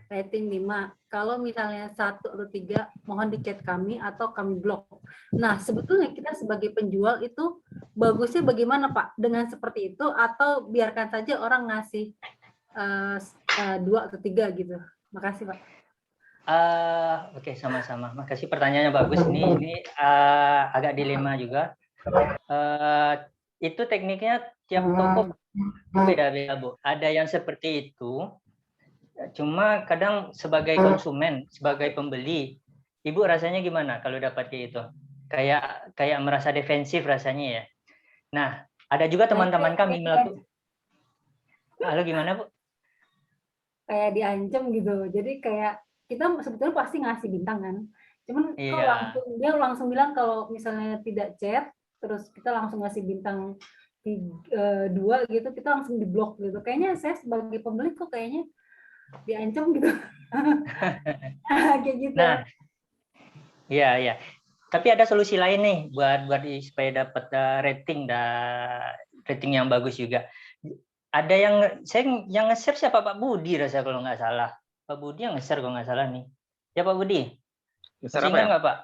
Rating 5. Kalau misalnya 1 atau 3, mohon di chat kami atau kami blok. Nah, sebetulnya kita sebagai penjual itu bagusnya bagaimana Pak? Dengan seperti itu atau biarkan saja orang ngasih 2 atau 3 gitu. Makasih Pak. Oke, sama-sama. Makasih pertanyaannya bagus. Ini agak dilema juga. Itu tekniknya tiap toko beda-beda, Bu. Ada yang seperti itu. Cuma kadang sebagai konsumen, sebagai pembeli, Ibu rasanya gimana kalau dapat kayak itu? Kayak merasa defensif rasanya ya. Nah, ada juga teman-teman kami melakukan. Halo, gimana Bu? Kayak diancam gitu. Jadi kayak kita sebetulnya pasti ngasih bintang kan. Cuman dia langsung bilang kalau misalnya tidak chat, terus kita langsung ngasih bintang 2 gitu, kita langsung diblok gitu. Kayaknya saya sebagai pembeli kok kayaknya diancam gitu. Kayak gitu. Nah, iya. Tapi ada solusi lain nih buat supaya dapat rating yang bagus juga. Ada yang nge-share siapa Pak Budi rasa kalau nggak salah. Pak Budi yang nge-share kalau nggak salah nih. Ya Pak Budi. Nge-share apa ya? Nggak Pak?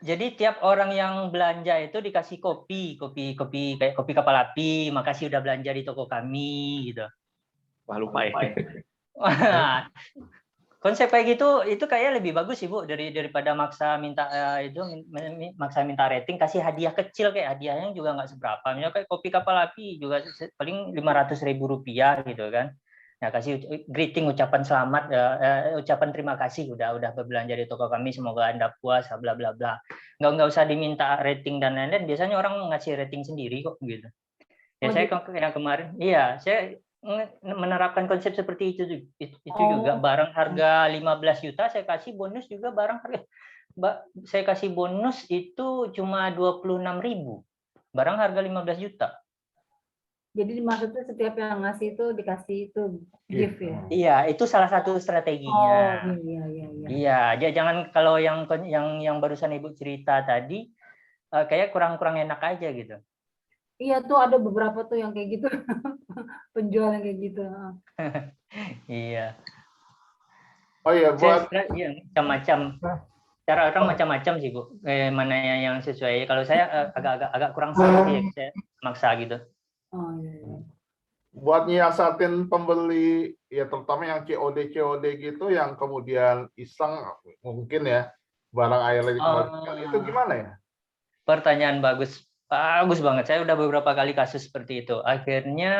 Jadi tiap orang yang belanja itu dikasih kopi kayak kopi kapal api, makasih udah belanja di toko kami gitu. Wah, lupa ya. Konsep kayak gitu itu kayak lebih bagus sih Bu daripada maksa minta maksa minta rating, kasih hadiah kecil, kayak hadiahnya juga nggak seberapa. Misalnya kayak kopi kapal api juga paling 500.000 rupiah gitu kan. Ya kasih greeting, ucapan selamat, ucapan terima kasih udah berbelanja di toko kami, semoga Anda puas, bla bla bla. Nggak usah diminta rating dan lain-lain. Biasanya orang ngasih rating sendiri kok gitu. Ya saya yang kemarin, iya saya menerapkan konsep seperti itu juga. Barang harga 15 juta saya kasih bonus juga, barang harga saya kasih bonus itu cuma 26.000, barang harga 15 juta. Jadi maksudnya setiap yang ngasih itu dikasih itu gift ya? Iya, itu salah satu strateginya. Iya. Jangan kalau yang barusan Ibu cerita tadi kayak kurang enak aja gitu. Iya tuh ada beberapa tuh yang kayak gitu. Penjual yang kayak gitu. Iya. Oh iya, buat macam-macam. Cara orang macam-macam sih Bu. Mana yang sesuai. Kalau saya agak kurang salah sih, saya maksa gitu. Oh iya. Buat nyiasatin pembeli ya, terutama yang COD gitu, yang kemudian iseng mungkin ya barang airnya dikembalikan, itu gimana ya? Pertanyaan bagus banget. Saya udah beberapa kali kasus seperti itu. Akhirnya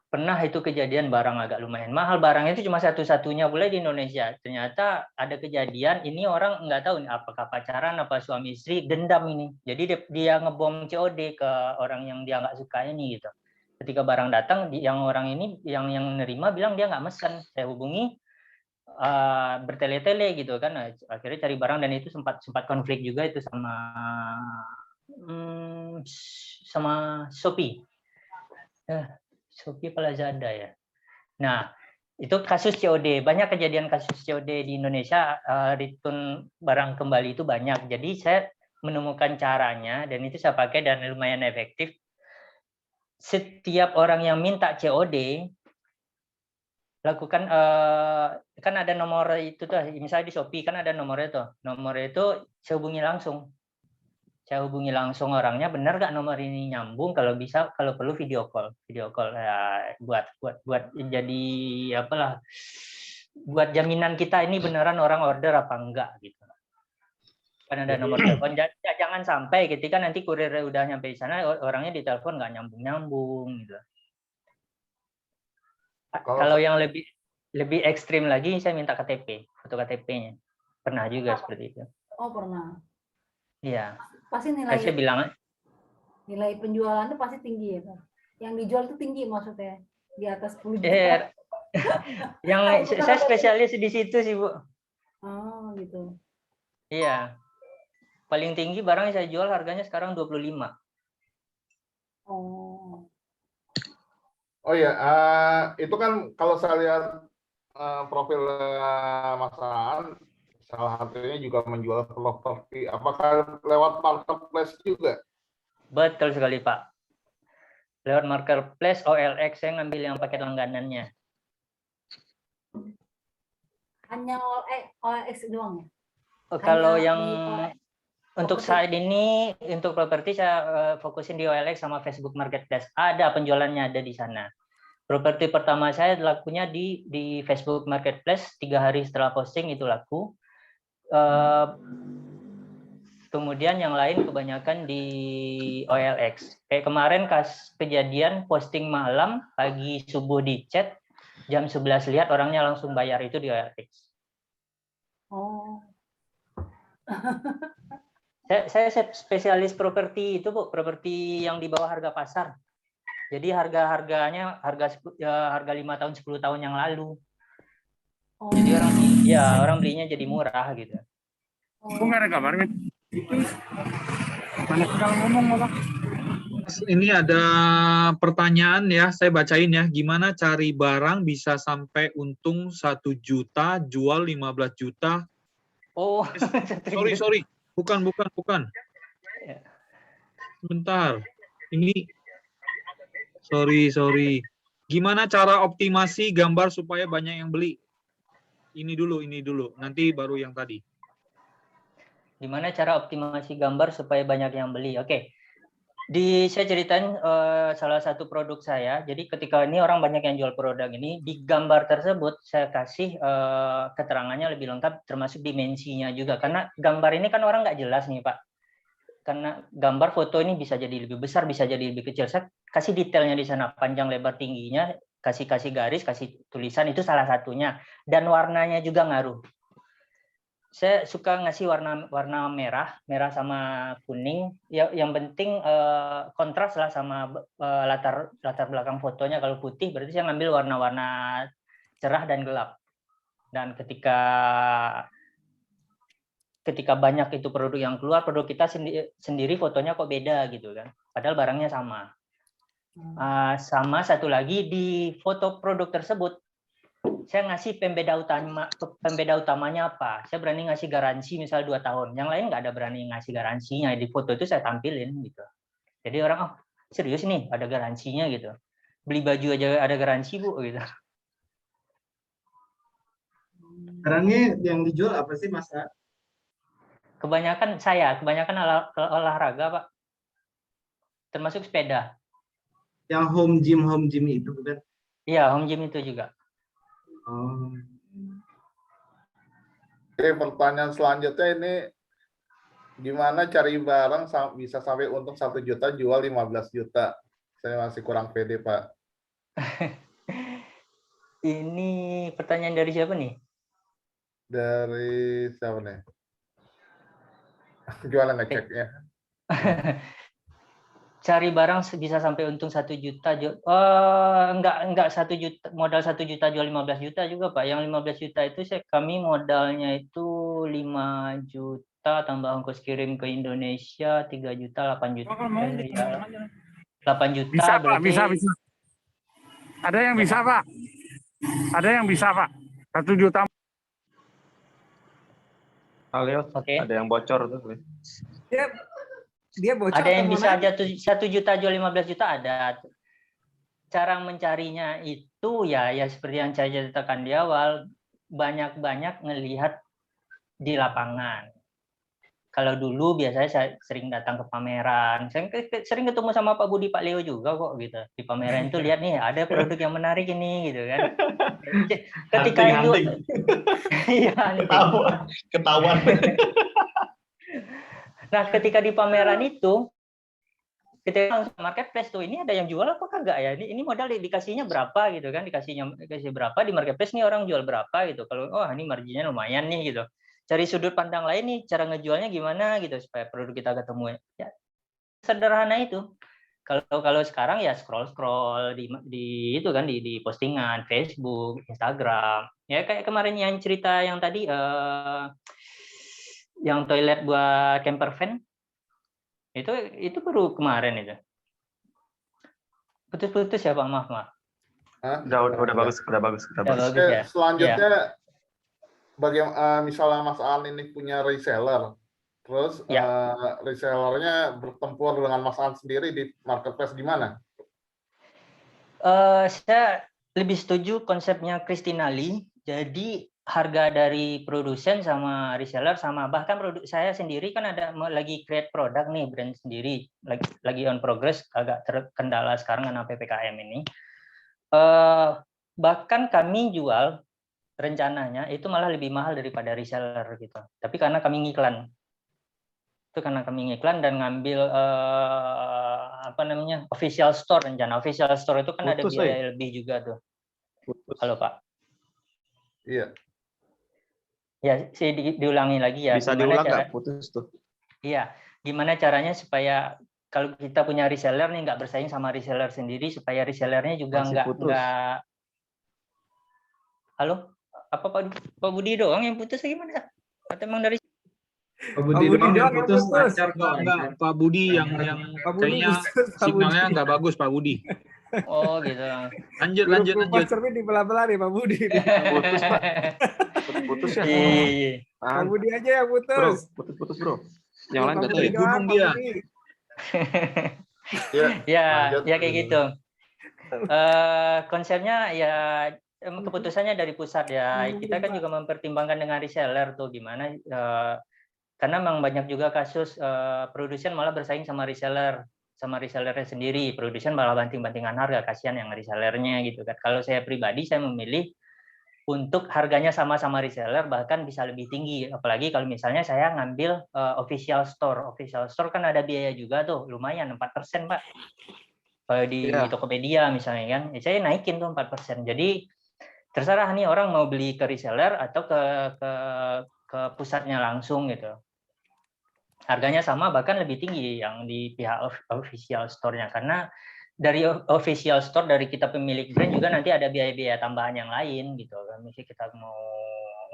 pernah itu kejadian barang agak lumayan mahal. Barangnya itu cuma satu-satunya pula di Indonesia. Ternyata ada kejadian ini, orang nggak tahu nih apakah pacaran apa suami istri, dendam ini. Jadi dia ngebom COD ke orang yang dia nggak suka ini gitu. Ketika barang datang, yang orang ini yang nerima bilang dia nggak mesen. Saya hubungi bertele-tele gitu kan. Akhirnya cari barang, dan itu sempat konflik juga itu sama Shopee. Shopee Lazada ya. Nah, itu kasus COD. Banyak kejadian kasus COD di Indonesia, return barang kembali itu banyak. Jadi saya menemukan caranya, dan itu saya pakai dan lumayan efektif. Setiap orang yang minta COD, lakukan kan ada nomor itu tuh, misalnya di Shopee kan ada nomornya tuh. Nomornya itu saya hubungi langsung. Saya hubungi langsung orangnya, benar nggak nomor ini nyambung, kalau bisa, kalau perlu video call ya, buat jadi apalah, buat jaminan kita ini beneran orang order apa enggak gitu. Kan ada nomor telepon. Jangan sampai ketika nanti kurir udah nyampe di sana, orangnya ditelepon nggak nyambung gitu. Kalau yang lebih ekstrim lagi, saya minta KTP, foto KTP-nya. Pernah juga seperti itu. Oh pernah. Iya. Pasti nilai penjualan itu pasti tinggi ya Pak? Yang dijual itu tinggi maksudnya, di atas 10 juta. Yang saya spesialis di situ sih Bu. Oh gitu. Iya. Paling tinggi barang yang saya jual harganya sekarang 25. Oh ya, itu kan kalau saya lihat profil Mas Aan, salah satunya juga menjual properti. Apakah lewat marketplace juga? Betul sekali Pak. Lewat marketplace OLX, saya ngambil yang paket langganannya. Hanya OLX doang ya? Kalau yang untuk saat ini, untuk properti saya fokusin di OLX sama Facebook Marketplace. Ada penjualannya, ada di sana. Properti pertama saya lakunya di Facebook Marketplace, 3 hari setelah posting itu laku. Kemudian yang lain kebanyakan di OLX. Kayak kemarin kejadian posting malam, pagi subuh di chat, jam 11 lihat orangnya langsung bayar, itu di OLX. Oh. Saya spesialis properti itu Bu, properti yang di bawah harga pasar. Jadi harganya harga 5 tahun 10 tahun yang lalu. Oh. Jadi orang belinya jadi murah gitu. Kok nggak ada kabarnya? Mana kalau ngomong apa? Ini ada pertanyaan ya, saya bacain ya. Gimana cari barang bisa sampai untung 1 juta, jual 15 juta? Oh, sorry. Bukan. Bentar. Ini sorry. Gimana cara optimasi gambar supaya banyak yang beli? Ini dulu. Nanti baru yang tadi. Gimana cara optimasi gambar supaya banyak yang beli? Oke. Saya ceritain salah satu produk saya. Jadi ketika ini orang banyak yang jual produk ini, di gambar tersebut saya kasih keterangannya lebih lengkap, termasuk dimensinya juga. Karena gambar ini kan orang nggak jelas nih Pak. Karena gambar foto ini bisa jadi lebih besar, bisa jadi lebih kecil. Saya kasih detailnya di sana, panjang, lebar, tingginya, kasih garis, kasih tulisan, itu salah satunya. Dan warnanya juga ngaruh. Saya suka ngasih warna merah sama kuning. Yang penting kontras lah sama latar belakang fotonya. Kalau putih berarti saya ngambil warna-warna cerah dan gelap. Dan ketika banyak itu produk yang keluar, produk kita sendiri fotonya kok beda gitu kan. Padahal barangnya sama. Sama satu lagi di foto produk tersebut, saya ngasih pembeda utamanya apa. Saya berani ngasih garansi misal 2 tahun. Yang lain nggak ada berani ngasih garansinya. Di foto itu saya tampilin gitu. Jadi orang, oh serius nih ada garansinya gitu. Beli baju aja ada garansi Bu gitu. Barangnya yang dijual apa sih Mas? Kebanyakan olahraga Pak. Termasuk sepeda. Yang home gym itu bukan? Iya, home gym itu juga. Oh. Oke, pertanyaan selanjutnya ini, gimana cari barang bisa sampai untung 1 juta, jual 15 juta? Saya masih kurang pede, Pak. Ini pertanyaan dari siapa nih? Dari siapa nih? Gimana ngeceknya? Cari barang bisa sampai untung 1 juta. Enggak 1 juta, modal 1 juta jual 15 juta juga Pak. Yang 15 juta itu kami modalnya itu 5 juta tambah ongkos kirim ke Indonesia 3 juta 8 juta. 8 juta bisa berarti... Pak, bisa. Ada yang bisa Pak. Ada yang bisa Pak. 1 juta. Oke. Ada yang bocor tuh. Dia bocor. Ada yang bisa aja 1 juta jual 15 juta ada. Cara mencarinya itu ya seperti yang saya ceritakan di awal, banyak-banyak ngelihat di lapangan. Kalau dulu biasanya saya sering datang ke pameran. Saya sering ketemu sama Pak Budi, Pak Leo juga kok gitu. Di pameran itu lihat nih ada produk yang menarik ini gitu kan. Ketika itu iya, ketahuan. Nah, ketika di pameran itu, kita langsung marketplace tuh, ini ada yang jual apa kagak ya? Ini modal dikasihnya berapa gitu kan? Dikasih berapa di marketplace nih orang jual berapa gitu. Kalau ini marginnya lumayan nih gitu. Cari sudut pandang lain nih, cara ngejualnya gimana gitu supaya produk kita ketemu. Ya, sederhana itu. Kalau sekarang ya scroll di itu kan di postingan Facebook, Instagram. Ya kayak kemarin yang cerita yang tadi yang toilet buat camper van itu baru kemarin itu. Putus ya Pak, maaf. Udah bagus. Oke, ya. Selanjutnya bagaimana misalnya Mas An ini punya reseller, terus resellernya bertempur dengan Mas An sendiri di marketplace gimana? Saya lebih setuju konsepnya Christina Lee. Jadi harga dari produsen sama reseller sama, bahkan produk saya sendiri kan lagi create produk nih, brand sendiri lagi on progress, agak terkendala sekarang karena PPKM ini. Bahkan kami jual rencananya itu malah lebih mahal daripada reseller gitu. Tapi karena kami ngiklan. Itu karena kami ngiklan dan ngambil official store rencana. Official store itu kan ada biaya lebih juga tuh. Halo Pak. Iya. Ya, saya diulangi lagi ya. Bisa diulang nggak? Putus tuh. Iya, gimana caranya supaya kalau kita punya reseller nih nggak bersaing sama reseller sendiri, supaya resellernya juga nggak. Halo, apa Pak Budi doang yang putus gimana? Atau emang dari Pak Budi doang yang putus, lancar kok. Enggak, Pak Budi yang kayaknya signalnya nggak bagus Pak Budi. Oh gitu. Lanjut. Cermin di belah-belah nih Pak Budi. Putus Pak. Putus ya. Iya. Pak Budi aja yang putus. Putus bro. Yang lain nggak tahu ya. Gunung dia. Ya kayak gitu. Konsepnya ya keputusannya dari pusat ya. Kita kan juga mempertimbangkan dengan reseller tuh gimana. Karena memang banyak juga kasus produsen malah bersaing sama reseller. sama resellernya sendiri. Produsen malah banting-bantingan harga, kasihan yang resellernya gitu kan. Kalau saya pribadi, saya memilih untuk harganya sama-sama reseller, bahkan bisa lebih tinggi. Apalagi kalau misalnya saya ngambil official store. Official store kan ada biaya juga tuh, lumayan 4%, Pak. Kalau di Tokopedia misalnya kan, saya naikin tuh 4%. Jadi terserah nih orang mau beli ke reseller atau ke pusatnya langsung gitu. Harganya sama, bahkan lebih tinggi yang di pihak official store-nya, karena dari official store, dari kita pemilik brand juga nanti ada biaya-biaya tambahan yang lain gitu kan. Misalnya kita mau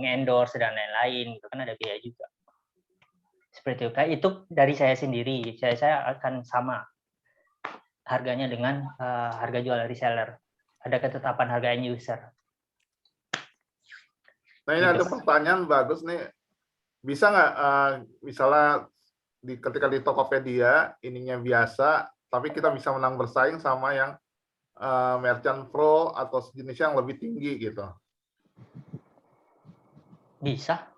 nge-endorse dan lain-lain gitu kan, ada biaya juga. Seperti itu. Kayak itu dari saya sendiri, saya akan sama harganya dengan harga jual reseller. Ada ketetapan harga end user. Nah ini ada pertanyaan bagus nih, bisa nggak misalnya ketika di Tokopedia ininya biasa, tapi kita bisa menang bersaing sama yang Merchant Pro atau sejenisnya yang lebih tinggi gitu? Bisa.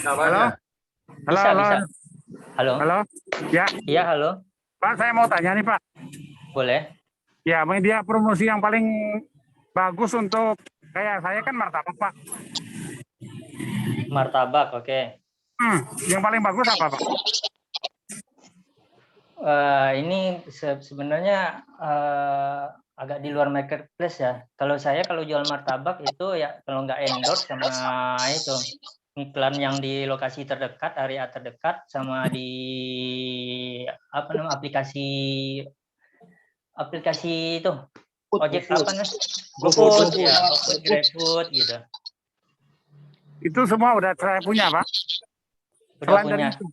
Caranya? Bisa, bisa. Halo. Halo. Ya. Iya, halo. Pak, saya mau tanya nih, Pak. Boleh. Ya, media promosi yang paling bagus untuk kayak saya kan martabak, Pak. Martabak, oke. Yang paling bagus apa, Pak? Ini sebenarnya agak di luar marketplace ya. Kalau saya kalau jual martabak itu ya kalau nggak endorse sama itu iklan yang di lokasi terdekat, area terdekat, sama di apa namanya aplikasi itu ojek apa namanya? GoFood ya, GrabFood gitu. Itu semua udah saya punya, Pak. Udah Selain punya. dari itu.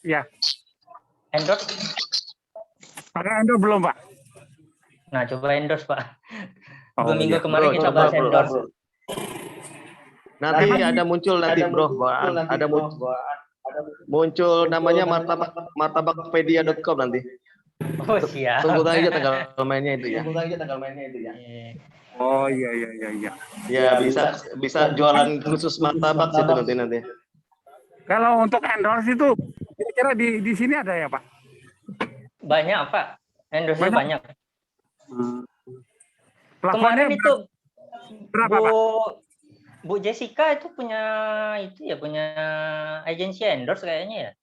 Ya. Endorse? Pakai endorse belum, Pak? Nah, coba endorse, Pak. Oh, 2 minggu iya. kemarin Bro, kita coba, bahas bro. endorse. Nanti ada muncul nanti bro, ada muncul namanya martabakpedia.com nanti. Oh siap. Tunggu aja tanggal mainnya itu ya. Oh iya. Ya bisa jualan khusus martabak situ nanti. Kalau untuk endorse itu kira-kira di sini ada ya, Pak? Banyak, Pak. Endorse-nya banyak. Plafonnya Kemarin itu berapa, Pak? Bu Jessica itu punya agensi endorse kayaknya ya.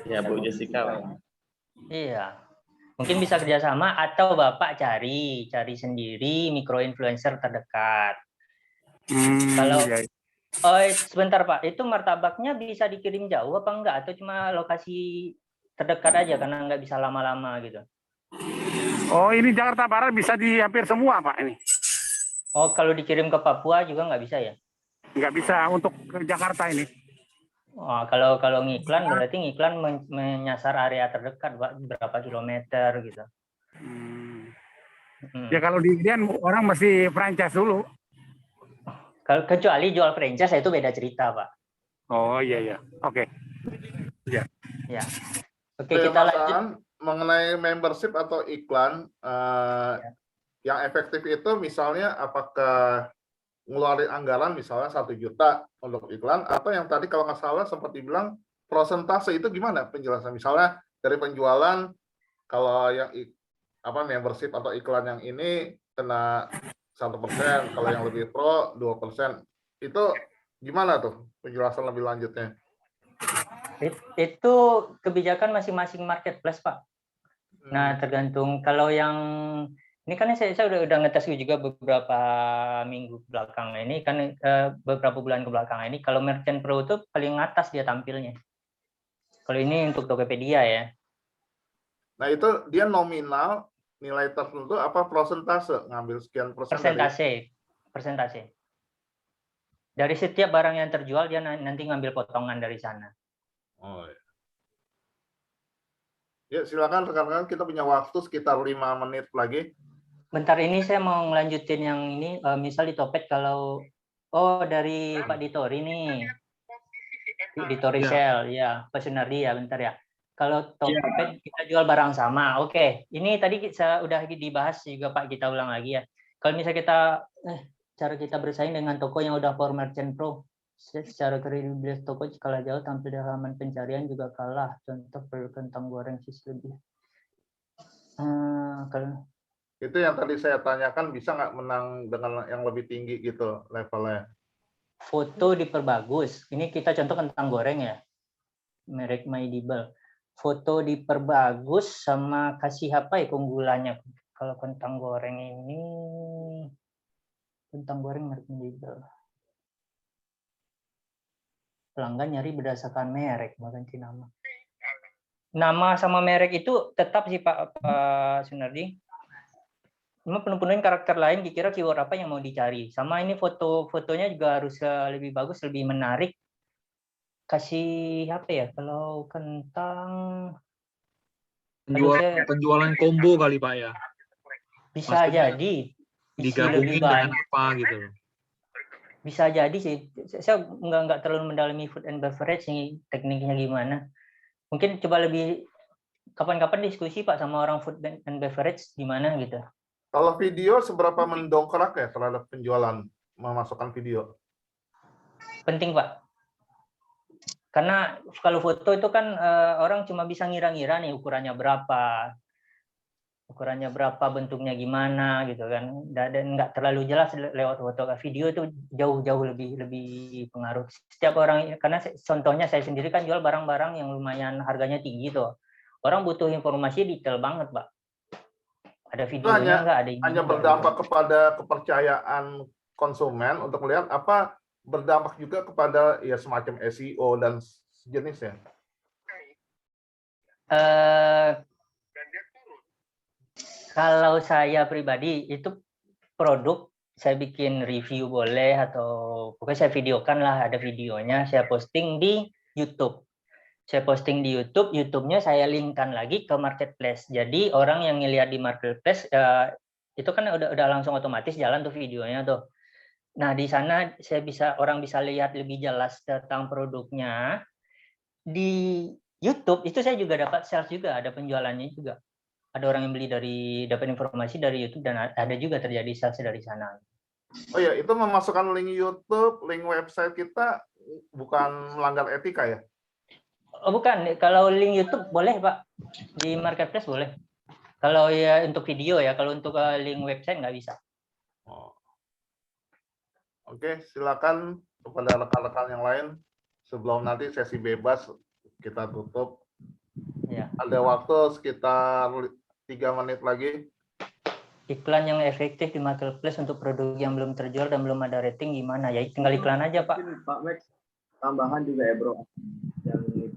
Ya Bu Jessica. Iya. Mungkin bisa kerjasama atau Bapak cari sendiri micro influencer terdekat. Kalau sebentar Pak, itu martabaknya bisa dikirim jauh apa enggak? Atau cuma lokasi terdekat aja karena nggak bisa lama-lama gitu? Oh ini Jakarta Barat bisa di hampir semua Pak ini. Oh kalau dikirim ke Papua juga nggak bisa ya? Nggak bisa untuk ke Jakarta ini. Oh, kalau ngiklan berarti ngiklan menyasar area terdekat berapa kilometer gitu. Ya kalau di Indian orang mesti franchise dulu. Kalau kecuali jual franchise itu beda cerita Pak. Oh iya. Oke. Ya. Oke kita lanjut mengenai membership atau iklan yang efektif itu misalnya apakah ngeluarin anggaran misalnya 1 juta untuk iklan atau yang tadi kalau nggak salah sempat dibilang prosentase itu gimana penjelasan misalnya dari penjualan kalau yang membership atau iklan yang ini kena 1%, kalau yang lebih pro 2%, itu gimana tuh penjelasan lebih lanjutnya? Itu kebijakan masing-masing marketplace Pak. Nah tergantung kalau yang ini kan saya udah ngetes juga beberapa minggu belakang ini kan beberapa bulan kebelakang ini kalau Merchant Pro itu paling atas dia tampilnya. Kalau ini untuk Tokopedia ya. Nah itu dia nominal nilai tertentu apa persentase ngambil sekian persen? Persentase. Dari setiap barang yang terjual dia nanti ngambil potongan dari sana. Oh ya. Ya silakan rekan-rekan kita punya waktu sekitar 5 menit lagi. Bentar ini saya mau ngelanjutin yang ini, misal di Topet kalau, dari Pak Ditori nih, Ditori Sel, ya, Pak Sunardi ya, bentar ya. Kalau Topet kita jual barang sama, oke. Ini tadi udah dibahas juga Pak, kita ulang lagi ya. Kalau misalnya cara kita bersaing dengan toko yang udah for Merchant Pro, Secara kredibilitas toko skala jauh tampil di halaman pencarian juga kalah. Contoh produk kentang goreng sis lebih. Kalau Itu yang tadi saya tanyakan, bisa nggak menang dengan yang lebih tinggi gitu levelnya? foto diperbagus. Ini kita contoh kentang goreng ya. Merek Myedible. Foto diperbagus sama kasih apa ya keunggulannya. Kalau kentang goreng ini, kentang goreng merek Myedible. Pelanggan nyari berdasarkan merek, ganti nama. Nama sama merek itu tetap sih Pak Sunardi. Cuma penuh-penuhin karakter lain, dikira keyword apa yang mau dicari. Sama ini fotonya juga harus lebih bagus, lebih menarik. Kasih apa ya? Kalau kentang penjualan combo kali Pak ya. Bisa Maksudnya jadi digabungin dengan apa gitu. Bisa jadi sih. Saya nggak terlalu mendalami food and beverage nih, tekniknya gimana. Mungkin coba lebih kapan-kapan diskusi Pak sama orang food and beverage gimana gitu. Kalau video seberapa mendongkrak ya terhadap penjualan memasukkan video? Penting Pak. Karena kalau foto itu kan orang cuma bisa ngira-ngira nih ukurannya berapa, bentuknya gimana gitu kan. Dan nggak terlalu jelas lewat foto. Video itu jauh-jauh lebih pengaruh. Setiap orang, karena contohnya saya sendiri kan jual barang-barang yang lumayan harganya tinggi tuh. Orang butuh informasi detail banget Pak. Ada videonya nggak? Ada ini. Hanya berdampak kepada kepercayaan konsumen untuk melihat apa, berdampak juga kepada ya semacam SEO dan sejenisnya. Kalau saya pribadi itu produk saya bikin review boleh atau pokoknya saya videokan lah, ada videonya saya posting di YouTube. Saya posting di YouTube, YouTube-nya saya linkkan lagi ke marketplace. Jadi orang yang ngelihat di marketplace itu kan udah langsung otomatis jalan tuh videonya tuh. Nah, di sana orang bisa lihat lebih jelas tentang produknya. Di YouTube itu saya juga dapat sales juga, ada penjualannya juga. Ada orang yang beli dapat informasi dari YouTube dan ada juga terjadi sales dari sana. Oh ya, itu memasukkan link YouTube, link website kita bukan melanggar etika ya? Oh, bukan, kalau link YouTube boleh Pak, di marketplace boleh. Kalau ya untuk video ya, kalau untuk link website nggak bisa. Oh. Oke, silakan kepada rekan-rekan yang lain sebelum nanti sesi bebas kita tutup. Ya. Ada waktu sekitar 3 menit lagi. Iklan yang efektif di marketplace untuk produk yang belum terjual dan belum ada rating gimana? Ya tinggal iklan aja Pak. Pak Max, tambahan juga ya bro,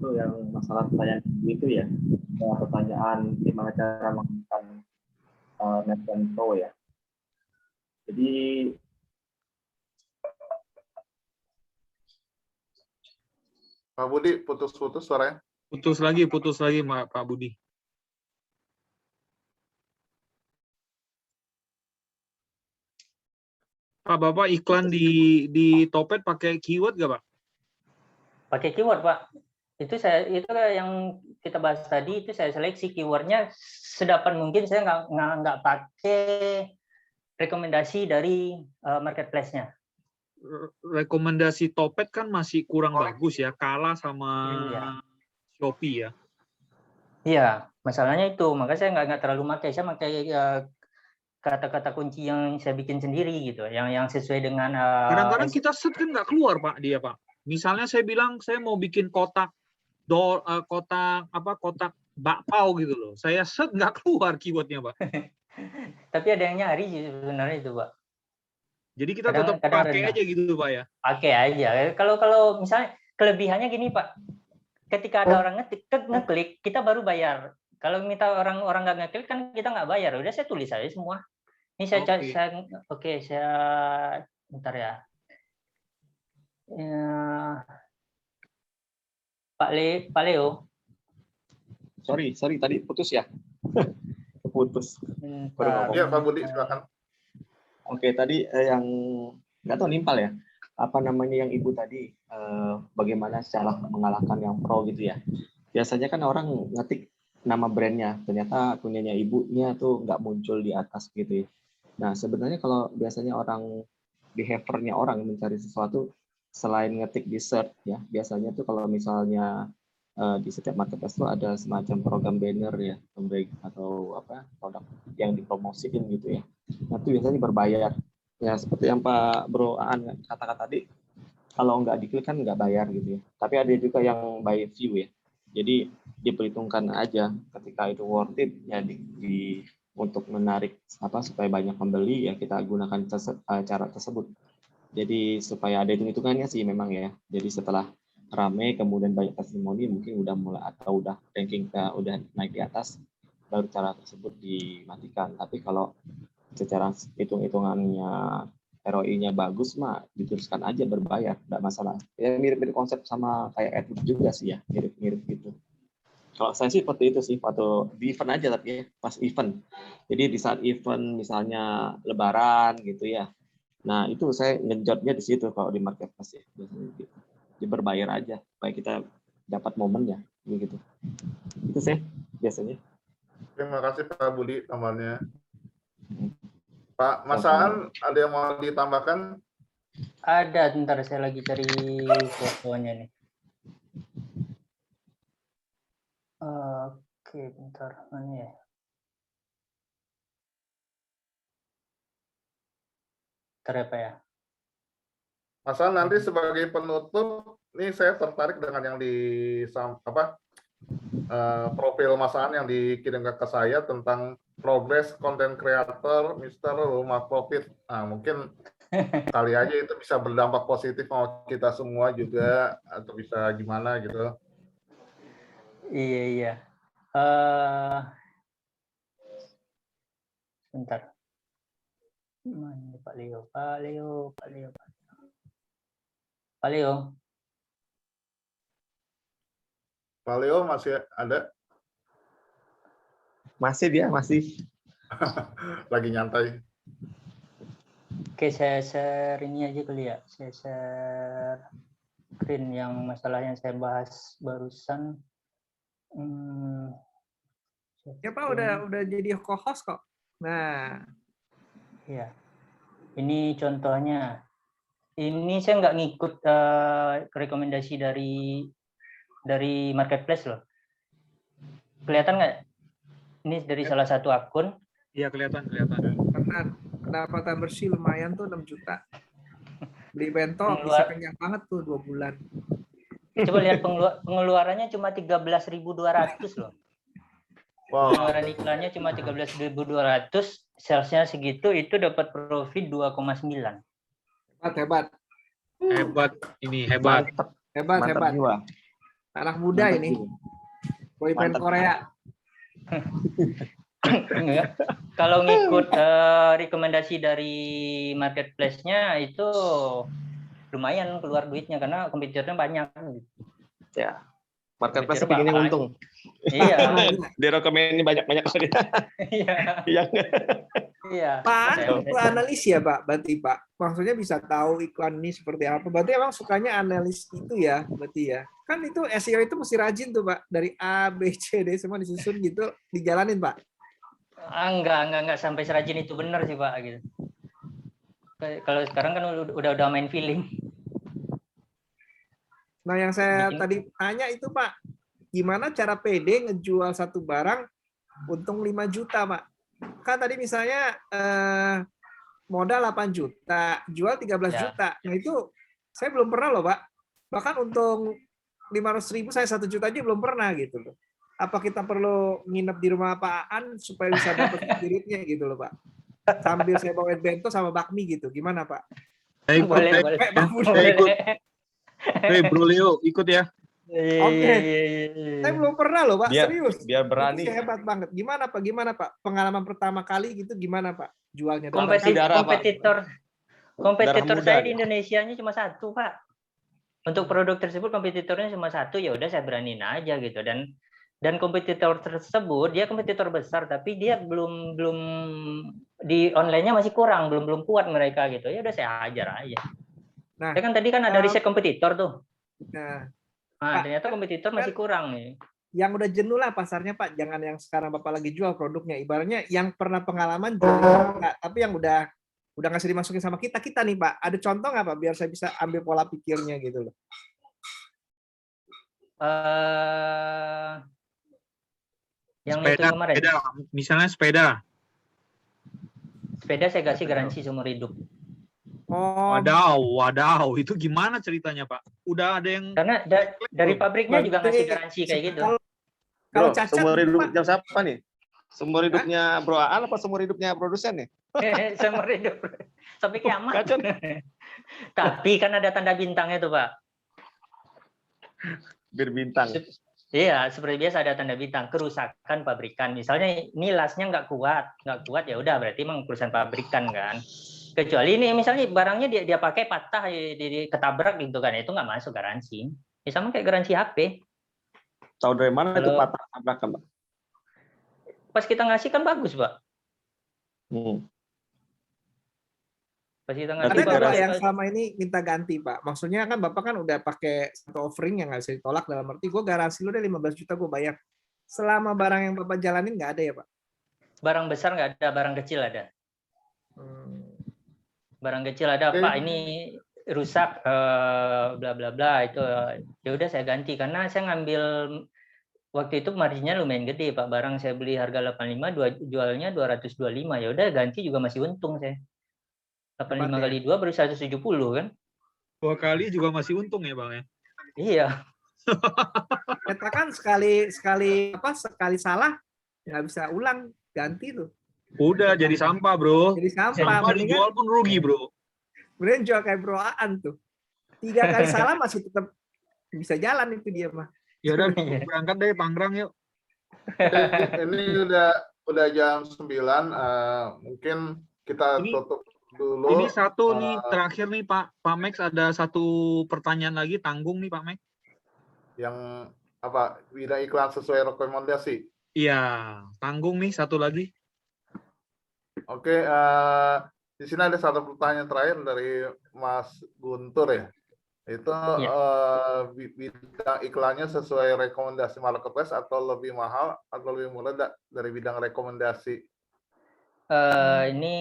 yang masalah pertanyaan itu ya, pertanyaan gimana cara menggunakan Netgen Pro ya. Jadi Pak Budi, putus-putus suaranya. Putus lagi Pak Budi. Pak, Bapak iklan di Topet pakai keyword nggak Pak? Pakai keyword Pak. Itu yang kita bahas tadi, itu saya seleksi keywordnya sedapat mungkin. Saya nggak pakai rekomendasi dari marketplace-nya. Rekomendasi Topet kan masih kurang bagus ya, kalah sama Shopee ya. Iya, masalahnya itu. Makanya saya nggak terlalu pakai. Saya pakai kata-kata kunci yang saya bikin sendiri gitu, yang sesuai dengan. Kadang-kadang kita set kan nggak keluar Pak dia Pak. Misalnya saya bilang saya mau bikin kotak bakpao gitu loh. Saya set nggak keluar keywordnya Pak. Tapi ada yang nyari sebenarnya itu Pak. Jadi kita tetap pakai aja gitu Pak ya. Pakai aja. Kalau misalnya kelebihannya gini Pak. Ketika ada orang ngeklik, kita baru bayar. Kalau minta orang nggak ngeklik kan kita nggak bayar. Udah saya tulis aja semua. Ini saya bentar ya. Pak Leo. Sorry tadi putus ya. Putus. Iya Pak Budi, silakan. Oke, tadi yang nggak tahu nimpal ya. Apa namanya yang Ibu tadi, bagaimana cara mengalahkan yang pro gitu ya. Biasanya kan orang ngetik nama brandnya, ternyata akunnya ibunya tuh nggak muncul di atas gitu ya. Nah, sebenarnya kalau biasanya orang behaviornya orang mencari sesuatu, selain ngetik di search ya, biasanya tuh kalau misalnya di setiap marketplace tuh ada semacam program banner ya, atau apa produk yang dipromosiin gitu ya. Nah itu biasanya berbayar. Ya seperti yang Pak Bro Aan katakan tadi, kalau nggak diklik kan nggak bayar gitu ya. Tapi ada juga yang by view ya. Jadi diperhitungkan aja ketika itu worth it ya untuk menarik supaya banyak pembeli ya kita gunakan cara tersebut. Jadi supaya ada hitung-hitungannya sih memang ya. Jadi setelah rame kemudian banyak testimoni mungkin udah mulai atau udah ranking udah naik di atas baru cara tersebut dimatikan. Tapi kalau secara hitung-hitungannya ROI-nya bagus mah diteruskan aja berbayar, enggak masalah. Ya mirip-mirip konsep sama kayak AdWords juga sih ya, mirip-mirip gitu. Kalau saya sih seperti itu sih, waktu di event aja tapi ya, pas event. Jadi di saat event misalnya Lebaran gitu ya. Nah itu saya ngejotnya di situ kalau di marketplace ya, biasanya gitu. Jadi berbayar aja supaya kita dapat momennya gitu. Itu sih biasanya. Terima kasih Pak Budi tambahnya. Pak Mas Aan, ada yang mau ditambahkan? Ada, bentar saya lagi cari fotonya nih. Oke, bentar. Mana ya? Bentar ya, Pak ya. Mas Aan, nanti sebagai penutup, nih saya tertarik dengan yang di profil Mas Aan yang dikirimkan ke saya tentang progress content creator Mr. Rumah Profit. Nah, mungkin kali aja itu bisa berdampak positif sama kita semua juga, atau bisa gimana gitu. Iya. Bentar. Mana Pak Leo? Pak Leo masih ada? Masih dia, masih. Lagi nyantai. Oke, saya share ini aja kali ya. Saya share screen yang masalah yang saya bahas barusan. Ya Pak, udah jadi co-host kok. Nah. Iya. Ini contohnya. Ini saya nggak ngikut rekomendasi dari marketplace loh. Kelihatan nggak? Ini dari salah satu akun. Iya, kelihatan. Karena pendapatan bersih lumayan tuh 6 juta. Beli bento bisa kenyang banget tuh 2 bulan. Coba lihat pengeluarannya cuma 13.200 loh. Wow. Pengeluaran iklannya cuma 13.200, salesnya segitu, itu dapat profit 2,9. Hebat. Hebat. Hebat. Jiwa. Anak muda Mantap ini. jiwa. Boyband Korea. Kalau ngikut rekomendasi dari marketplace-nya itu lumayan keluar duitnya karena kompetitornya banyak. Ya. Marketplace pinginnya untung. Iya. Direkomendasi banyak-banyak kali. Iya. Pak, itu analis ya Pak, berarti Pak. Maksudnya bisa tahu iklan ini seperti apa. Berarti emang sukanya analis itu ya, berarti ya. Kan itu SEO itu mesti rajin tuh Pak. Dari A, B, C, D semua disusun gitu, dijalanin Pak. Enggak sampai serajin itu benar sih Pak gitu. Kalau sekarang kan udah main feeling. Nah, yang saya tadi tanya itu Pak, gimana cara PD ngejual satu barang untung 5 juta Pak? Kan tadi misalnya modal 8 juta, jual 13 juta. Nah itu saya belum pernah loh Pak. Bahkan untung 500.000 saya 1 juta aja belum pernah gitu loh. Apa kita perlu nginep di rumah Pak Aan supaya bisa dapat spiritnya gitu loh Pak? Sambil saya bawain bento sama bakmi gitu. Gimana Pak? Ikut. Bro Leo, ikut ya. Oke. Saya belum pernah loh Pak, serius. Biar berani. Itu hebat banget. Gimana Pak? Pengalaman pertama kali gitu gimana Pak? Jualnya. Kompetitor saya di Indonesia-nya cuma satu Pak. Untuk produk tersebut kompetitornya cuma satu, ya udah saya beraniin aja gitu. Dan kompetitor tersebut dia kompetitor besar tapi dia belum di online-nya masih kurang, belum kuat mereka gitu. Ya udah saya hajar aja. Nah, kan tadi kan ada riset kompetitor tuh. Nah, ternyata kompetitor masih kurang nih. Yang udah jenuh lah pasarnya Pak, jangan yang sekarang Bapak lagi jual produknya. Ibaratnya yang pernah pengalaman jual, tapi yang udah udah ngasih dimasukin sama kita nih Pak. Ada contoh nggak Pak biar saya bisa ambil pola pikirnya gitu loh. Yang sepeda, itu kemarin. sepeda, misalnya sepeda. Sepeda saya kasih garansi seumur hidup. Oh, Wadaw, itu gimana ceritanya Pak? Udah ada yang karena dari pabriknya juga ngasih garansi kayak gitu. Kalau Bro, cacat, seumur hidup Pak. jam siapa nih? Seumur hidupnya Bro Aan apa seumur hidupnya produsen nih? Seumur hidup sampai kiamat. Kacau. Tapi kan ada tanda bintangnya tuh Pak. Berbintang. Iya, seperti biasa ada tanda bintang, kerusakan pabrikan. Misalnya ini lasnya nggak kuat ya udah berarti emang kerusakan pabrikan kan. Kecuali ini misalnya barangnya dia pakai patah, ketabrak gitu kan, itu nggak masuk garansi. Ya sama kayak garansi HP. Tahu dari mana itu patah tabrakan, Pak? Pas kita ngasih kan bagus, Pak. Pas kita ngasih ada nggak Pak bagus. yang selama ini minta ganti Pak? Maksudnya kan Bapak kan udah pakai satu offering yang nggak bisa ditolak, dalam arti gue garansi lu deh 15 juta gue bayar. Selama barang yang Bapak jalanin nggak ada ya Pak? Barang besar nggak ada, barang kecil ada. Barang kecil ada, Pak ini rusak bla bla bla, itu ya udah saya ganti karena saya ngambil waktu itu marginnya lumayan gede Pak, barang saya beli harga 85, jualnya 225, ya udah ganti juga masih untung saya. 85 kali 2 baru 170 kan? 2 kali juga masih untung ya Bang ya? Iya. Katakan sekali salah nggak bisa ulang, ganti tuh. Udah jadi sampah bro. Jadi sampah dijual pun rugi bro. Kemudian jual kayak Bro Aan tuh. 3 kali salah masih tetap bisa jalan itu dia mah. Ya udah berangkat deh Tangerang yuk. Ini udah jam 9, mungkin kita tutup dulu. Ini satu nih terakhir nih Pak Max, ada satu pertanyaan lagi tanggung nih Pak Max. Yang apa? Bidang iklan sesuai rekomendasi. Iya, tanggung nih satu lagi. Oke, di sini ada satu pertanyaan terakhir dari Mas Guntur ya. Itu bidang iklannya sesuai rekomendasi marketplace atau lebih mahal atau lebih murah dari bidang rekomendasi? Ini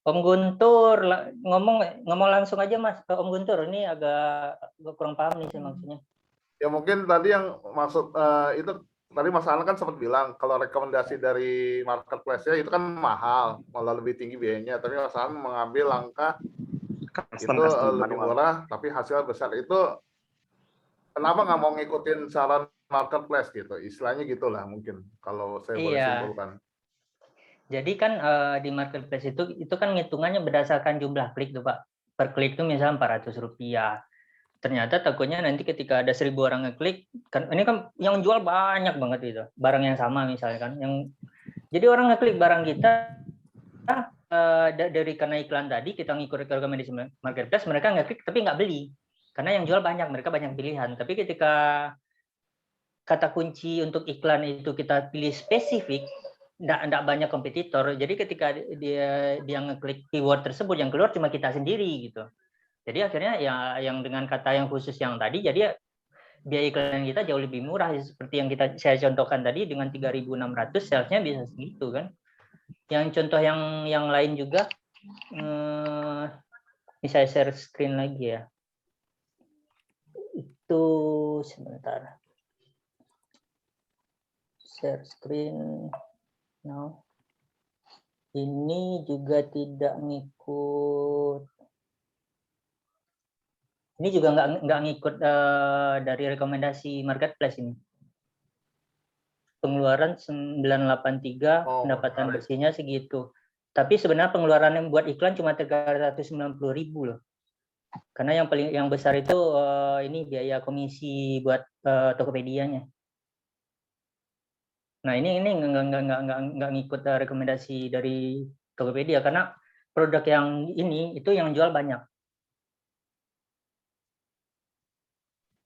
Om Guntur ngomong langsung aja Mas. Om Guntur ini agak kurang paham nih sih maksudnya. Ya mungkin tadi yang maksud itu tadi Mas Alan kan sempat bilang kalau rekomendasi dari marketplace-nya itu kan mahal, malah lebih tinggi biayanya. Tapi Mas Alan mengambil langkah itu lebih murah, tapi hasilnya besar. Itu kenapa nggak mau ngikutin saran marketplace gitu? Istilahnya gitulah mungkin kalau saya boleh simpulkan. Jadi kan di marketplace itu kan ngitungannya berdasarkan jumlah klik tuh Pak. Per klik itu misalnya Rp400. Ternyata takutnya nanti ketika ada 1000 orang ngeklik, kan ini kan yang jual banyak banget itu. Barang yang sama misalnya kan. Jadi orang ngeklik barang kita dari karena iklan tadi kita ngikut rekomendasi marketplace, mereka ngeklik tapi nggak beli. Karena yang jual banyak, mereka banyak pilihan. Tapi ketika kata kunci untuk iklan itu kita pilih spesifik, enggak banyak kompetitor. Jadi ketika dia ngeklik keyword tersebut, yang keluar cuma kita sendiri gitu. Jadi akhirnya ya yang dengan kata yang khusus yang tadi, jadi biaya iklan kita jauh lebih murah seperti yang saya contohkan tadi dengan 3.600 salesnya bisa segitu kan. Yang contoh yang lain juga, ini saya share screen lagi ya. Itu sebentar. Share screen. Now, ini juga tidak ngikut. Ini juga nggak ngikut dari rekomendasi marketplace ini. Pengeluaran 983, pendapatan bersihnya segitu. Tapi sebenarnya pengeluaran yang buat iklan cuma 390.000 loh. Karena yang besar itu ini biaya komisi buat Tokopedia-nya. Nah ini nggak ngikut rekomendasi dari Tokopedia karena produk yang ini itu yang jual banyak.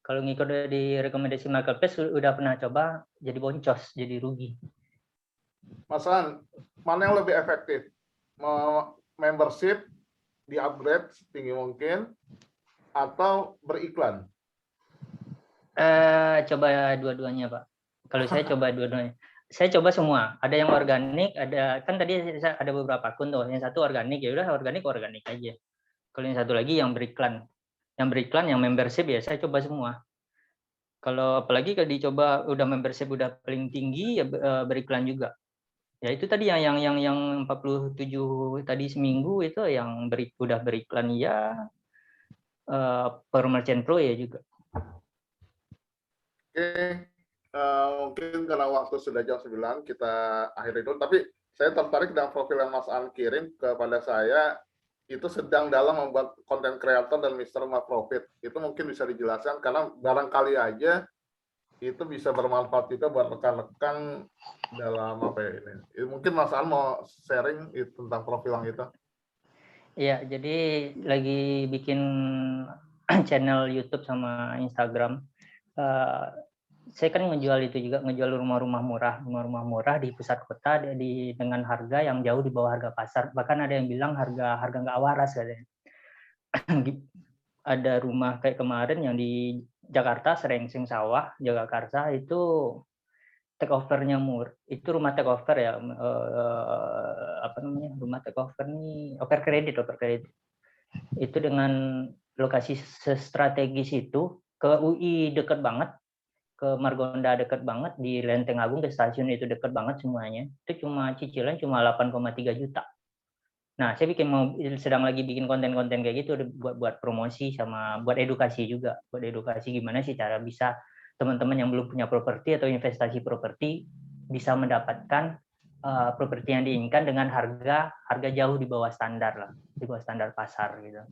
Kalau ngikut di rekomendasi marketplace udah pernah coba jadi boncos, jadi rugi. Mas An, mana yang lebih efektif? Membership di upgrade setinggi mungkin atau beriklan? Coba dua-duanya Pak. Kalau saya coba dua-duanya. Saya coba semua. Ada yang organik, ada kan tadi ada beberapa akun tuh. Yang satu organik, ya udah organik aja. Kalau yang satu lagi yang beriklan, yang membership ya saya coba semua. Kalau apalagi kalau dicoba udah membership udah paling tinggi ya beriklan juga. Ya itu tadi yang 47 tadi seminggu itu yang udah beriklan ya, per Merchant Pro ya juga. Oke, mungkin karena waktu sudah jam 9 kita akhiri dulu. Tapi saya tertarik dengan profil yang Mas An kirim kepada saya, itu sedang dalam membuat konten kreator dan Mr. Profit. Itu mungkin bisa dijelaskan karena barangkali aja itu bisa bermanfaat juga buat rekan-rekan dalam apa ya ini. Mungkin Mas An mau sharing tentang profil yang itu. Iya, jadi lagi bikin channel YouTube sama Instagram. Saya kan ngejual itu juga, ngejual rumah-rumah murah di pusat kota dengan harga yang jauh di bawah harga pasar. Bahkan ada yang bilang harga nggak waras katanya. Ada rumah kayak kemarin yang di Jakarta, Serengseng Sawah, Jagakarsa itu take over-nya itu rumah take over ya, apa namanya, rumah take over nih, over kredit. Itu dengan lokasi strategis itu, ke UI deket banget, ke Margonda deket banget, di Lenteng Agung ke stasiun itu deket banget semuanya. Itu cicilan cuma 8,3 juta. Nah, saya sedang lagi bikin konten-konten kayak gitu buat promosi sama buat edukasi juga. Buat edukasi gimana sih cara bisa teman-teman yang belum punya properti atau investasi properti bisa mendapatkan properti yang diinginkan dengan harga jauh di bawah standar lah, di bawah standar pasar gitu.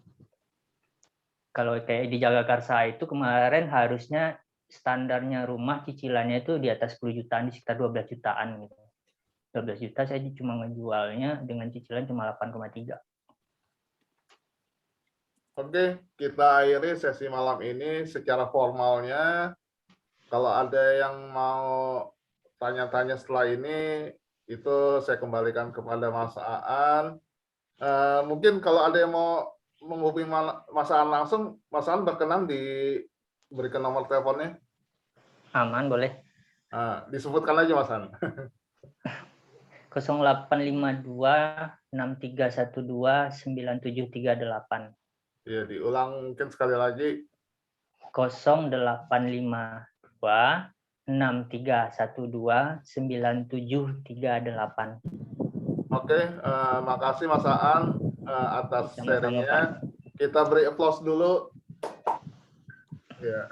Kalau kayak di Jagakarsa itu kemarin harusnya standarnya rumah cicilannya itu di atas 10 jutaan, di sekitar 12 jutaan gitu. 12 juta saya cuma ngejualnya dengan cicilan cuma 8,3. Oke, kita akhiri sesi malam ini secara formalnya. Kalau ada yang mau tanya-tanya setelah ini, itu saya kembalikan kepada Mas Aan. Mungkin kalau ada yang mau menghubungi Mas Aan langsung, Mas Aan berkenan diberikan nomor teleponnya? Aman, boleh. Disebutkan aja Mas Aan. 0852 6312 9738. Iya, diulang mungkin sekali lagi. 0852 6312 9738. Oke, makasih Mas Aan atas sharingnya. Kita beri applause dulu. Ya.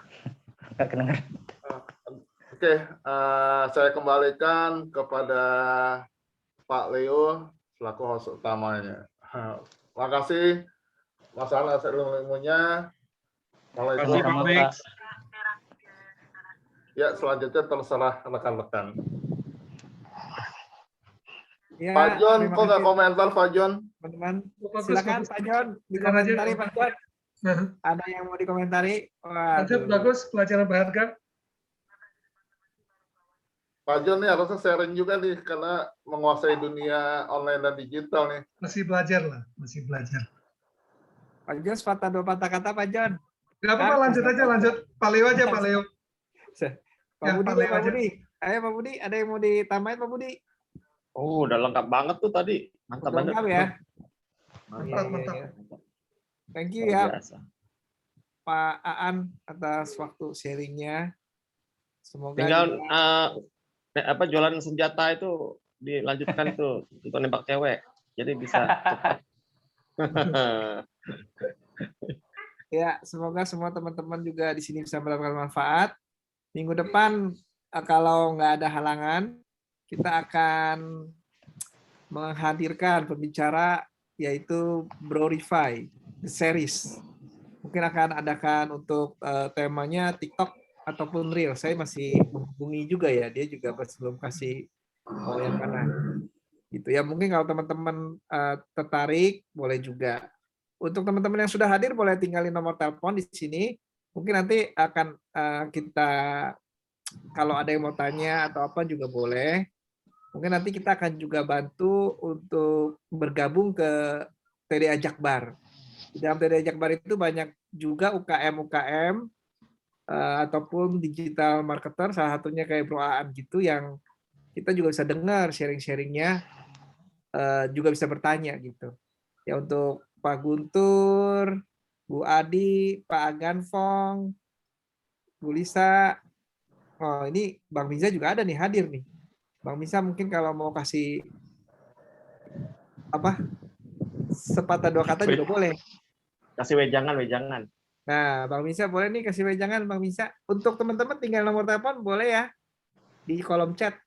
Oke, saya kembalikan kepada Pak Leo selaku host utamanya. Makasih Mas Aan atas ilmunya. Terima kasih Pak Max. Ya, selanjutnya terserah rekan-rekan. Ya, Pak John, kok nggak komentar Pak John? Teman-teman, silakan Pak John, dikomentari Pak John. Ada yang mau dikomentari? Bagus, pelajaran berharga. Pak John nih harusnya sharing juga nih, karena menguasai dunia online dan digital nih. Masih belajar lah, masih belajar. Pak John, sepatah dua patah kata Pak John. Nggak apa-apa, lanjut aja, lanjut. Pak Leo aja, Pak Leo. Pak Budi, ayo Pak Budi, ada yang mau ditambahin Pak Budi? Oh, udah lengkap banget tuh tadi. Mantap banget. Lengkap ya. Mantap. Thank you ya, Pak Aan atas waktu sharingnya. Semoga tinggal jualan senjata itu dilanjutkan tuh untuk nembak cewek. Jadi bisa cepat. Ya, semoga semua teman-teman juga di sini bisa mendapatkan manfaat. Minggu depan kalau nggak ada halangan, kita akan menghadirkan pembicara yaitu Brorify The Series. Mungkin akan adakan untuk temanya TikTok ataupun Reel. Saya masih menghubungi juga ya, dia juga belum kasih yang mana. Gitu ya, mungkin kalau teman-teman tertarik boleh juga. Untuk teman-teman yang sudah hadir boleh tinggalin nomor telepon di sini. Mungkin nanti akan kita kalau ada yang mau tanya atau apa juga boleh. Mungkin nanti kita akan juga bantu untuk bergabung ke TDA Jakbar. Di dalam TDA Jakbar itu banyak juga UKM ataupun digital marketer, salah satunya kayak Bro Aan gitu yang kita juga bisa dengar sharing-sharingnya, juga bisa bertanya gitu. Ya untuk Pak Guntur, Bu Adi, Pak Aganfong, Bu Lisa, oh ini Bang Miza juga ada nih, hadir nih. Bang Miza mungkin kalau mau kasih apa sepatah dua kata juga boleh. Kasih wejangan. Nah, Bang Miza boleh nih kasih wejangan, Bang Miza. Untuk teman-teman tinggal nomor telepon boleh ya di kolom chat.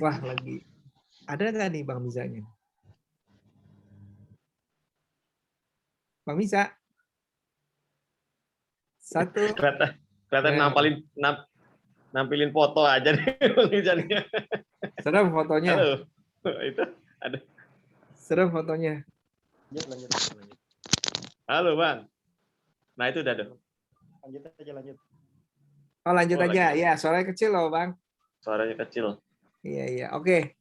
Wah, lagi ada nggak nih Bang Mizanya? Bang Miza. Satu. Kelihatan nampilin foto aja nih Bang Mizanya. Serem fotonya. Halo. Itu ada. Serem fotonya. Lanjut. Halo Bang. Nah itu udah dong. Lanjut. Oh lanjut aja. Ya suaranya kecil loh Bang. Suaranya kecil. Iya. Oke.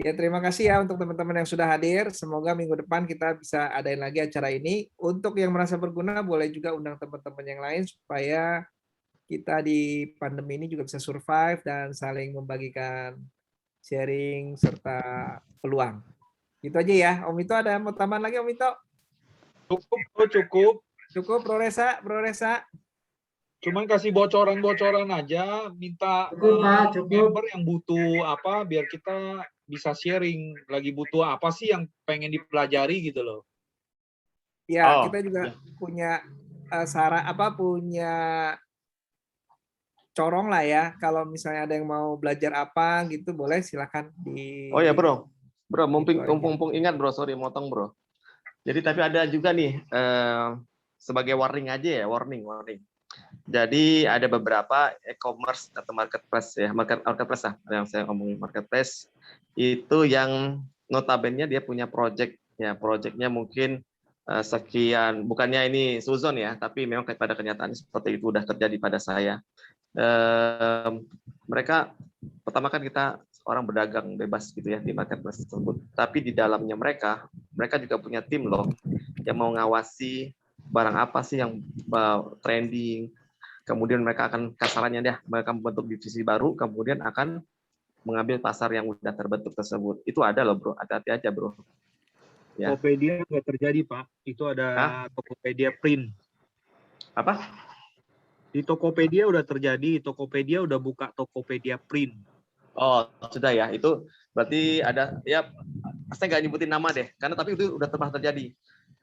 Ya terima kasih ya untuk teman-teman yang sudah hadir. Semoga minggu depan kita bisa adain lagi acara ini. Untuk yang merasa berguna boleh juga undang teman-teman yang lain supaya kita di pandemi ini juga bisa survive dan saling membagikan sharing serta peluang. Gitu aja ya. Om Ito ada mau tambahan lagi Om Ito? Cukup Bro Resa. Cuman kasih bocoran-bocoran aja, minta member yang butuh apa biar kita bisa sharing, lagi butuh apa sih yang pengen dipelajari gitu loh. Ya, kita juga punya punya corong lah ya. Kalau misalnya ada yang mau belajar apa gitu boleh silakan di. Oh ya Bro, mumpung ingat Bro, sorry motong Bro. Jadi tapi ada juga nih sebagai warning aja ya, warning. Jadi ada beberapa e-commerce atau marketplace ya, marketplace lah yang saya ngomongin marketplace itu yang notabene dia punya project ya, projectnya mungkin sekian, bukannya ini suzon ya, tapi memang pada kenyataannya seperti itu udah terjadi pada saya. Mereka pertama kan kita orang berdagang bebas gitu ya di marketplace tersebut, tapi di dalamnya mereka juga punya tim loh yang mau ngawasi barang apa sih yang trending. Kemudian mereka akan kasarannya mereka membentuk divisi baru, kemudian akan mengambil pasar yang udah terbentuk tersebut. Itu ada loh Bro, hati-hati aja Bro. Ya. Tokopedia udah terjadi Pak, itu ada Tokopedia Print. Apa? Di Tokopedia udah terjadi, Tokopedia udah buka Tokopedia Print. Oh sudah ya, itu berarti ada ya. Saya nggak nyebutin nama deh, karena tapi itu udah pernah terjadi.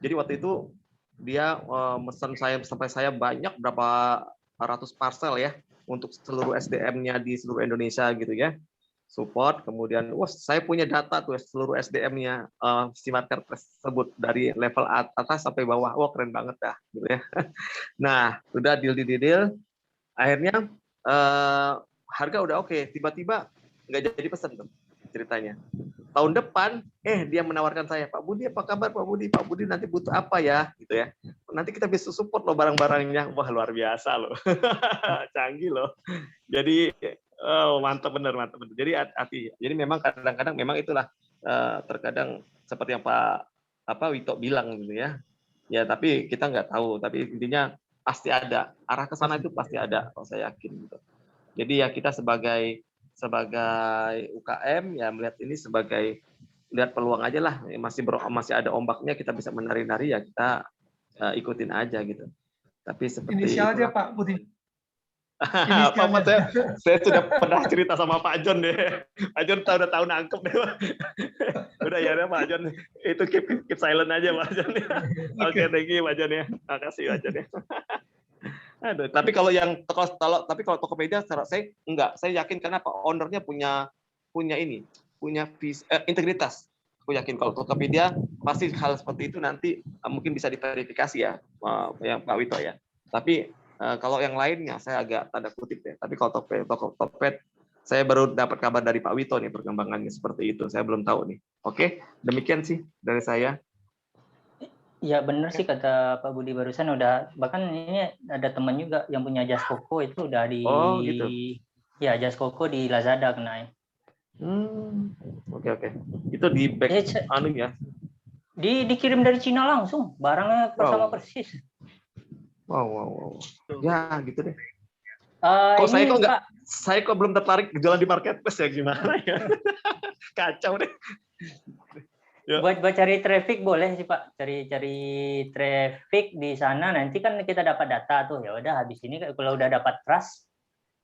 Jadi waktu itu dia pesan sampai saya banyak berapa ratus parcel ya untuk seluruh SDM-nya di seluruh Indonesia gitu ya, support. Kemudian saya punya data tuh seluruh SDM-nya si marketplace tersebut dari level atas sampai bawah. Wah keren banget dah gitu ya. Nah udah deal, akhirnya harga udah oke, tiba-tiba nggak jadi pesan tuh ceritanya. Tahun depan dia menawarkan saya, Pak Budi apa kabar Pak Budi nanti butuh apa ya gitu ya, nanti kita bisa support loh barang-barangnya. Wah luar biasa loh. Canggih loh. Jadi mantap bener. Jadi hati. Jadi memang kadang-kadang memang itulah terkadang seperti yang Pak Wito bilang gitu ya. Ya tapi kita nggak tahu, tapi intinya pasti ada arah ke sana, itu pasti ada kalau saya yakin gitu. Jadi ya kita sebagai UKM ya melihat ini sebagai lihat peluang aja lah, masih ada ombaknya, kita bisa menari-nari ya kita ikutin aja gitu. Tapi seperti inisial aja Pak Budi. Apa saya sudah pernah cerita sama Pak John deh. Pak John udah tahu nangkep deh. Udah ya Pak John, itu keep silent aja Pak John. Oke, thank you Pak John ya. Makasih Pak John ya. Aduh, tapi kalau Tokopedia saya enggak, saya yakin karena Pak ownernya punya integritas. Aku yakin kalau Tokopedia pasti hal seperti itu nanti mungkin bisa diverifikasi ya, yang Pak Wito ya. Tapi kalau yang lainnya saya agak tanda kutip ya. Tapi kalau Tokped saya baru dapat kabar dari Pak Wito nih perkembangannya seperti itu. Saya belum tahu nih. Oke, demikian sih dari saya. Ya benar sih kata Pak Budi barusan, udah bahkan ini ada teman juga yang punya jas koko itu udah di gitu. Ya jas koko di Lazada kena. Oke. Itu di back ya. Dikirim dari Cina langsung, barangnya sama persis. Wow. Ya gitu deh. saya kok belum tertarik jualan di marketplace ya, gimana ya? Kacau deh. Ya. Buat cari traffic boleh sih Pak, cari traffic di sana, nanti kan kita dapat data tuh, ya udah habis ini kalau udah dapat trust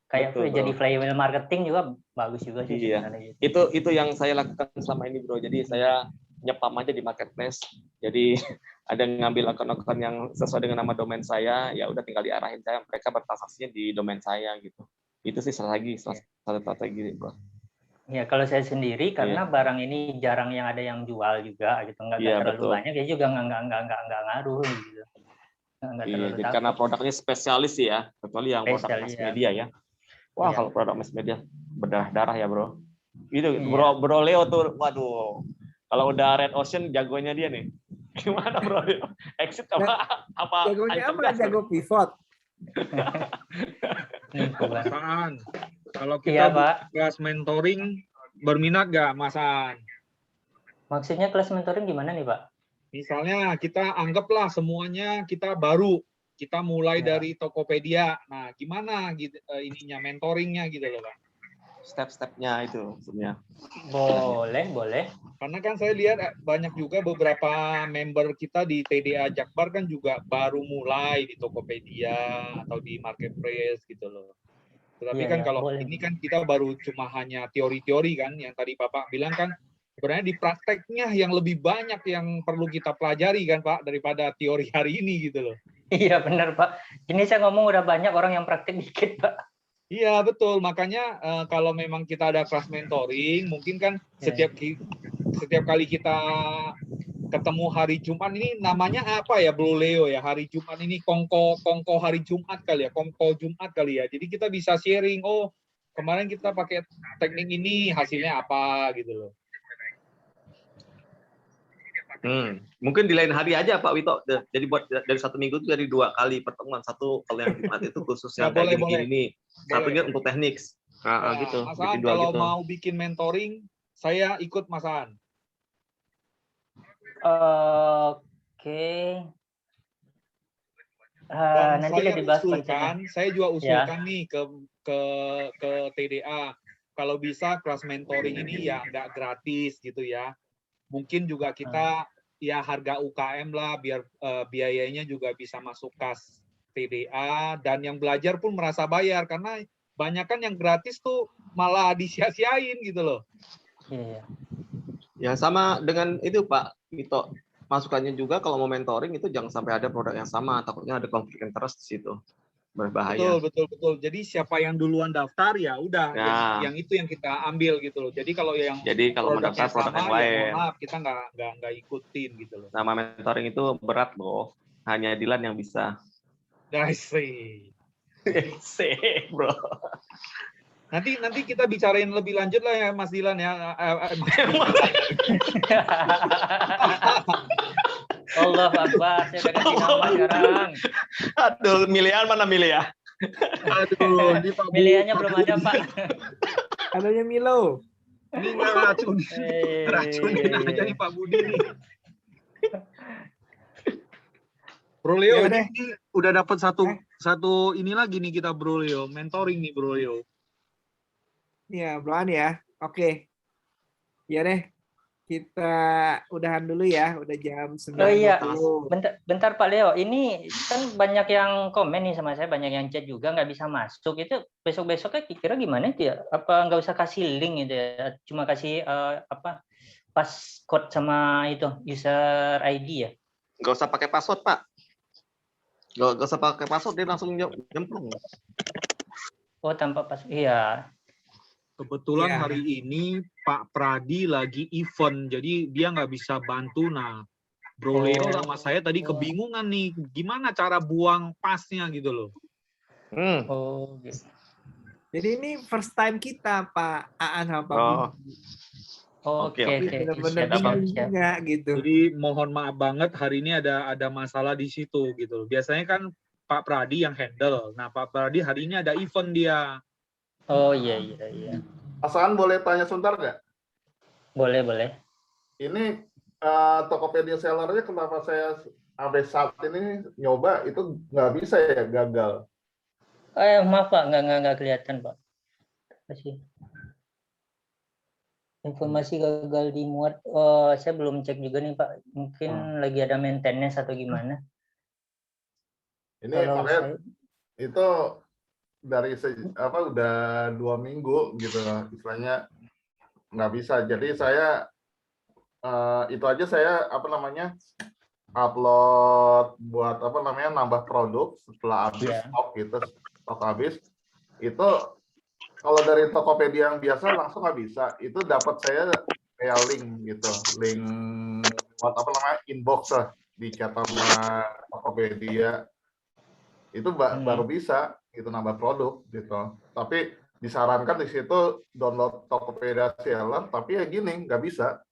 kayak Betul, jadi bro. flywheel marketing juga bagus juga sih Iya. sebenarnya gitu. Itu yang saya lakukan selama ini, bro. Jadi saya nyepam aja di marketplace. Jadi ada yang ngambil akun-akun yang sesuai dengan nama domain saya, ya udah tinggal diarahin saya, mereka bertransaksinya di domain saya gitu. Itu sih salah satu strategi, bro. Ya kalau saya sendiri karena barang ini jarang yang ada yang jual juga gitu, nggak Iya, terlalu betul. banyak, ya juga nggak ngaruh gitu. Nggak Iya, terlalu jadi takut. karena produknya spesialis sih ya, kecuali yang produk Spesial, mass iya. media ya. Wah, Iya. kalau produk mass media berdarah-darah ya, bro. Itu Iya. bro Leo tuh, waduh. Kalau udah Red Ocean jagonya dia nih. Gimana bro Leo? Exit apa Jagonya ancam apa? gas, Jago pivot. Masaan, kalau Iya, kita Pak. buka kelas mentoring, berminat nggak Mas Aan? Maksudnya kelas mentoring gimana nih Pak? Misalnya kita anggaplah semuanya kita baru, kita mulai Ya. dari Tokopedia. Nah, gimana gitu ininya mentoringnya gitu loh Pak? Step-stepnya itu maksudnya. Boleh. Karena kan saya lihat banyak juga beberapa member kita di TDA Jakbar kan juga baru mulai di Tokopedia atau di marketplace gitu loh. Tetapi Iya, kan iya, kalau boleh. ini kan kita baru cuma hanya teori-teori kan, yang tadi Bapak bilang kan sebenarnya di prakteknya yang lebih banyak yang perlu kita pelajari kan Pak daripada teori hari ini gitu loh. Iya benar Pak. Ini saya ngomong udah banyak orang yang praktek dikit Pak. Iya betul, makanya kalau memang kita ada kelas mentoring, mungkin kan setiap kali kita ketemu hari Jumat ini namanya apa ya Bro Leo ya, hari Jumat ini kongko hari Jumat kali ya, kongko Jumat kali ya. Jadi kita bisa sharing, oh kemarin kita pakai teknik ini hasilnya apa gitu loh. Mungkin di lain hari aja Pak Wito. Jadi buat dari 1 minggu itu jadi 2 kali pertemuan. Satu kalau yang Jumat itu khusus yang kayak gini nih. Satunya untuk teknik. Nah, gitu. Mas Aan, kalau mau bikin mentoring, saya ikut Mas Aan. Oke. Nanti saya dibahas usulkan, saya juga usulkan nih ke TDA. Kalau bisa kelas mentoring ini ya nggak gratis gitu ya. Mungkin juga kita ya harga UKM lah biar biayanya juga bisa masuk kas TDA dan yang belajar pun merasa bayar karena banyak kan yang gratis tuh malah disia-siain gitu loh. Iya. Ya sama dengan itu Pak Wito. Masukannya juga kalau mau mentoring itu jangan sampai ada produk yang sama, takutnya ada konflik interest di situ. Berbahaya. Betul. Jadi siapa yang duluan daftar ya udah yang itu yang kita ambil gitu loh. Jadi kalau mau daftar produk yang lain, ya maaf kita nggak ikutin gitu loh. Nama mentoring itu berat loh. Hanya Dilan yang bisa. Sih, bro. Nanti kita bicarain lebih lanjut lah ya Mas Dilan ya. Allah Akbar, saya udah ganti nama sekarang. Aduh, milihan mana milih ya? Aduh, milihannya belum ada Pak. Adanya Milo. Ini nggak racunin aja nih Pak Budi nih. Bro Leo, ini udah dapat satu ini lagi nih kita Bro Leo, mentoring nih Bro Leo. Iya, Bro ya. Oke. Ya deh. Kita udahan dulu ya, udah jam 9. Oh iya, bentar Pak Leo, ini kan banyak yang komen nih sama saya, banyak yang chat juga nggak bisa masuk. Itu besok-besoknya kira gimana itu ya? Apa nggak usah kasih link gitu ya? Cuma kasih passcode sama itu user ID ya? Nggak usah pakai password Pak. Nggak usah pakai password, dia langsung nyemplung. Oh tanpa password, iya. Kebetulan hari ini Pak Pradi lagi event, jadi dia nggak bisa bantu. Nah, Bro Leo sama saya tadi kebingungan nih, gimana cara buang pasnya gitu loh. Oh, gitu. Jadi ini first time kita Pak Aan sama Pak Budi. Oke. Benar-benar bingung juga gitu. Jadi mohon maaf banget hari ini ada masalah di situ gitu loh. Biasanya kan Pak Pradi yang handle. Nah, Pak Pradi hari ini ada event dia. Oh iya. Mas Aan boleh tanya sebentar nggak? Boleh. Ini Tokopedia sellernya kenapa saya sampai saat ini nyoba itu nggak bisa ya, gagal? Maaf Pak, nggak kelihatan Pak. kasih. Informasi gagal dimuat. Saya belum cek juga nih Pak. Mungkin lagi ada maintenance atau gimana. Ini Kalau makanya itu dari udah 2 minggu gitu lah, istilahnya nggak bisa. Jadi saya itu aja saya upload buat nambah produk setelah habis stok gitu, stok habis itu. Kalau dari Tokopedia yang biasa langsung nggak bisa, itu dapat saya kayak link gitu, link buat inbox lah di chat sama Tokopedia, itu baru bisa gitu nambah produk gitu. Tapi disarankan di situ download Tokopedia Seller, tapi ya gini nggak bisa.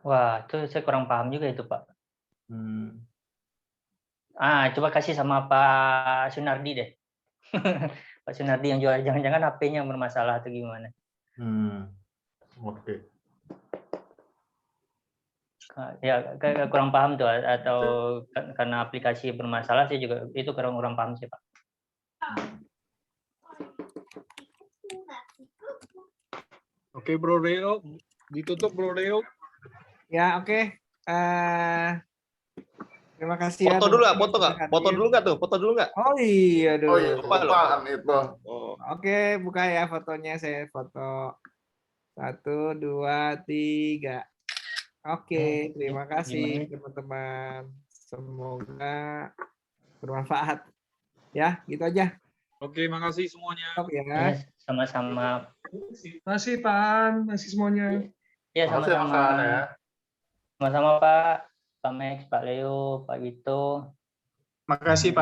Wah, itu saya kurang paham juga itu Pak. Coba kasih sama Pak Sunardi deh. Pak Sunardi yang jual, jangan-jangan HP-nya bermasalah atau gimana? Oke. Ya, kurang paham tuh, atau karena aplikasi bermasalah, saya juga itu kurang paham sih Pak. Oke Bro Reo, ditutup Bro Reo. Ya oke. Terima kasih. Foto dulu nggak? Foto dulu nggak tuh? Foto dulu nggak? Oh iya dulu. Oh iya, kelupaan itu. Oke, buka ya fotonya, saya foto. 1, 2, 3. Oke, terima kasih teman-teman. Semoga bermanfaat. Ya, gitu aja. Oke, makasih semuanya. Ya. Sama-sama. Masih Pak An, masih semuanya. Ya, sama-sama. Sama-sama Pak. Pak Max, Pak Leo, Pak Gito. Makasih Pak.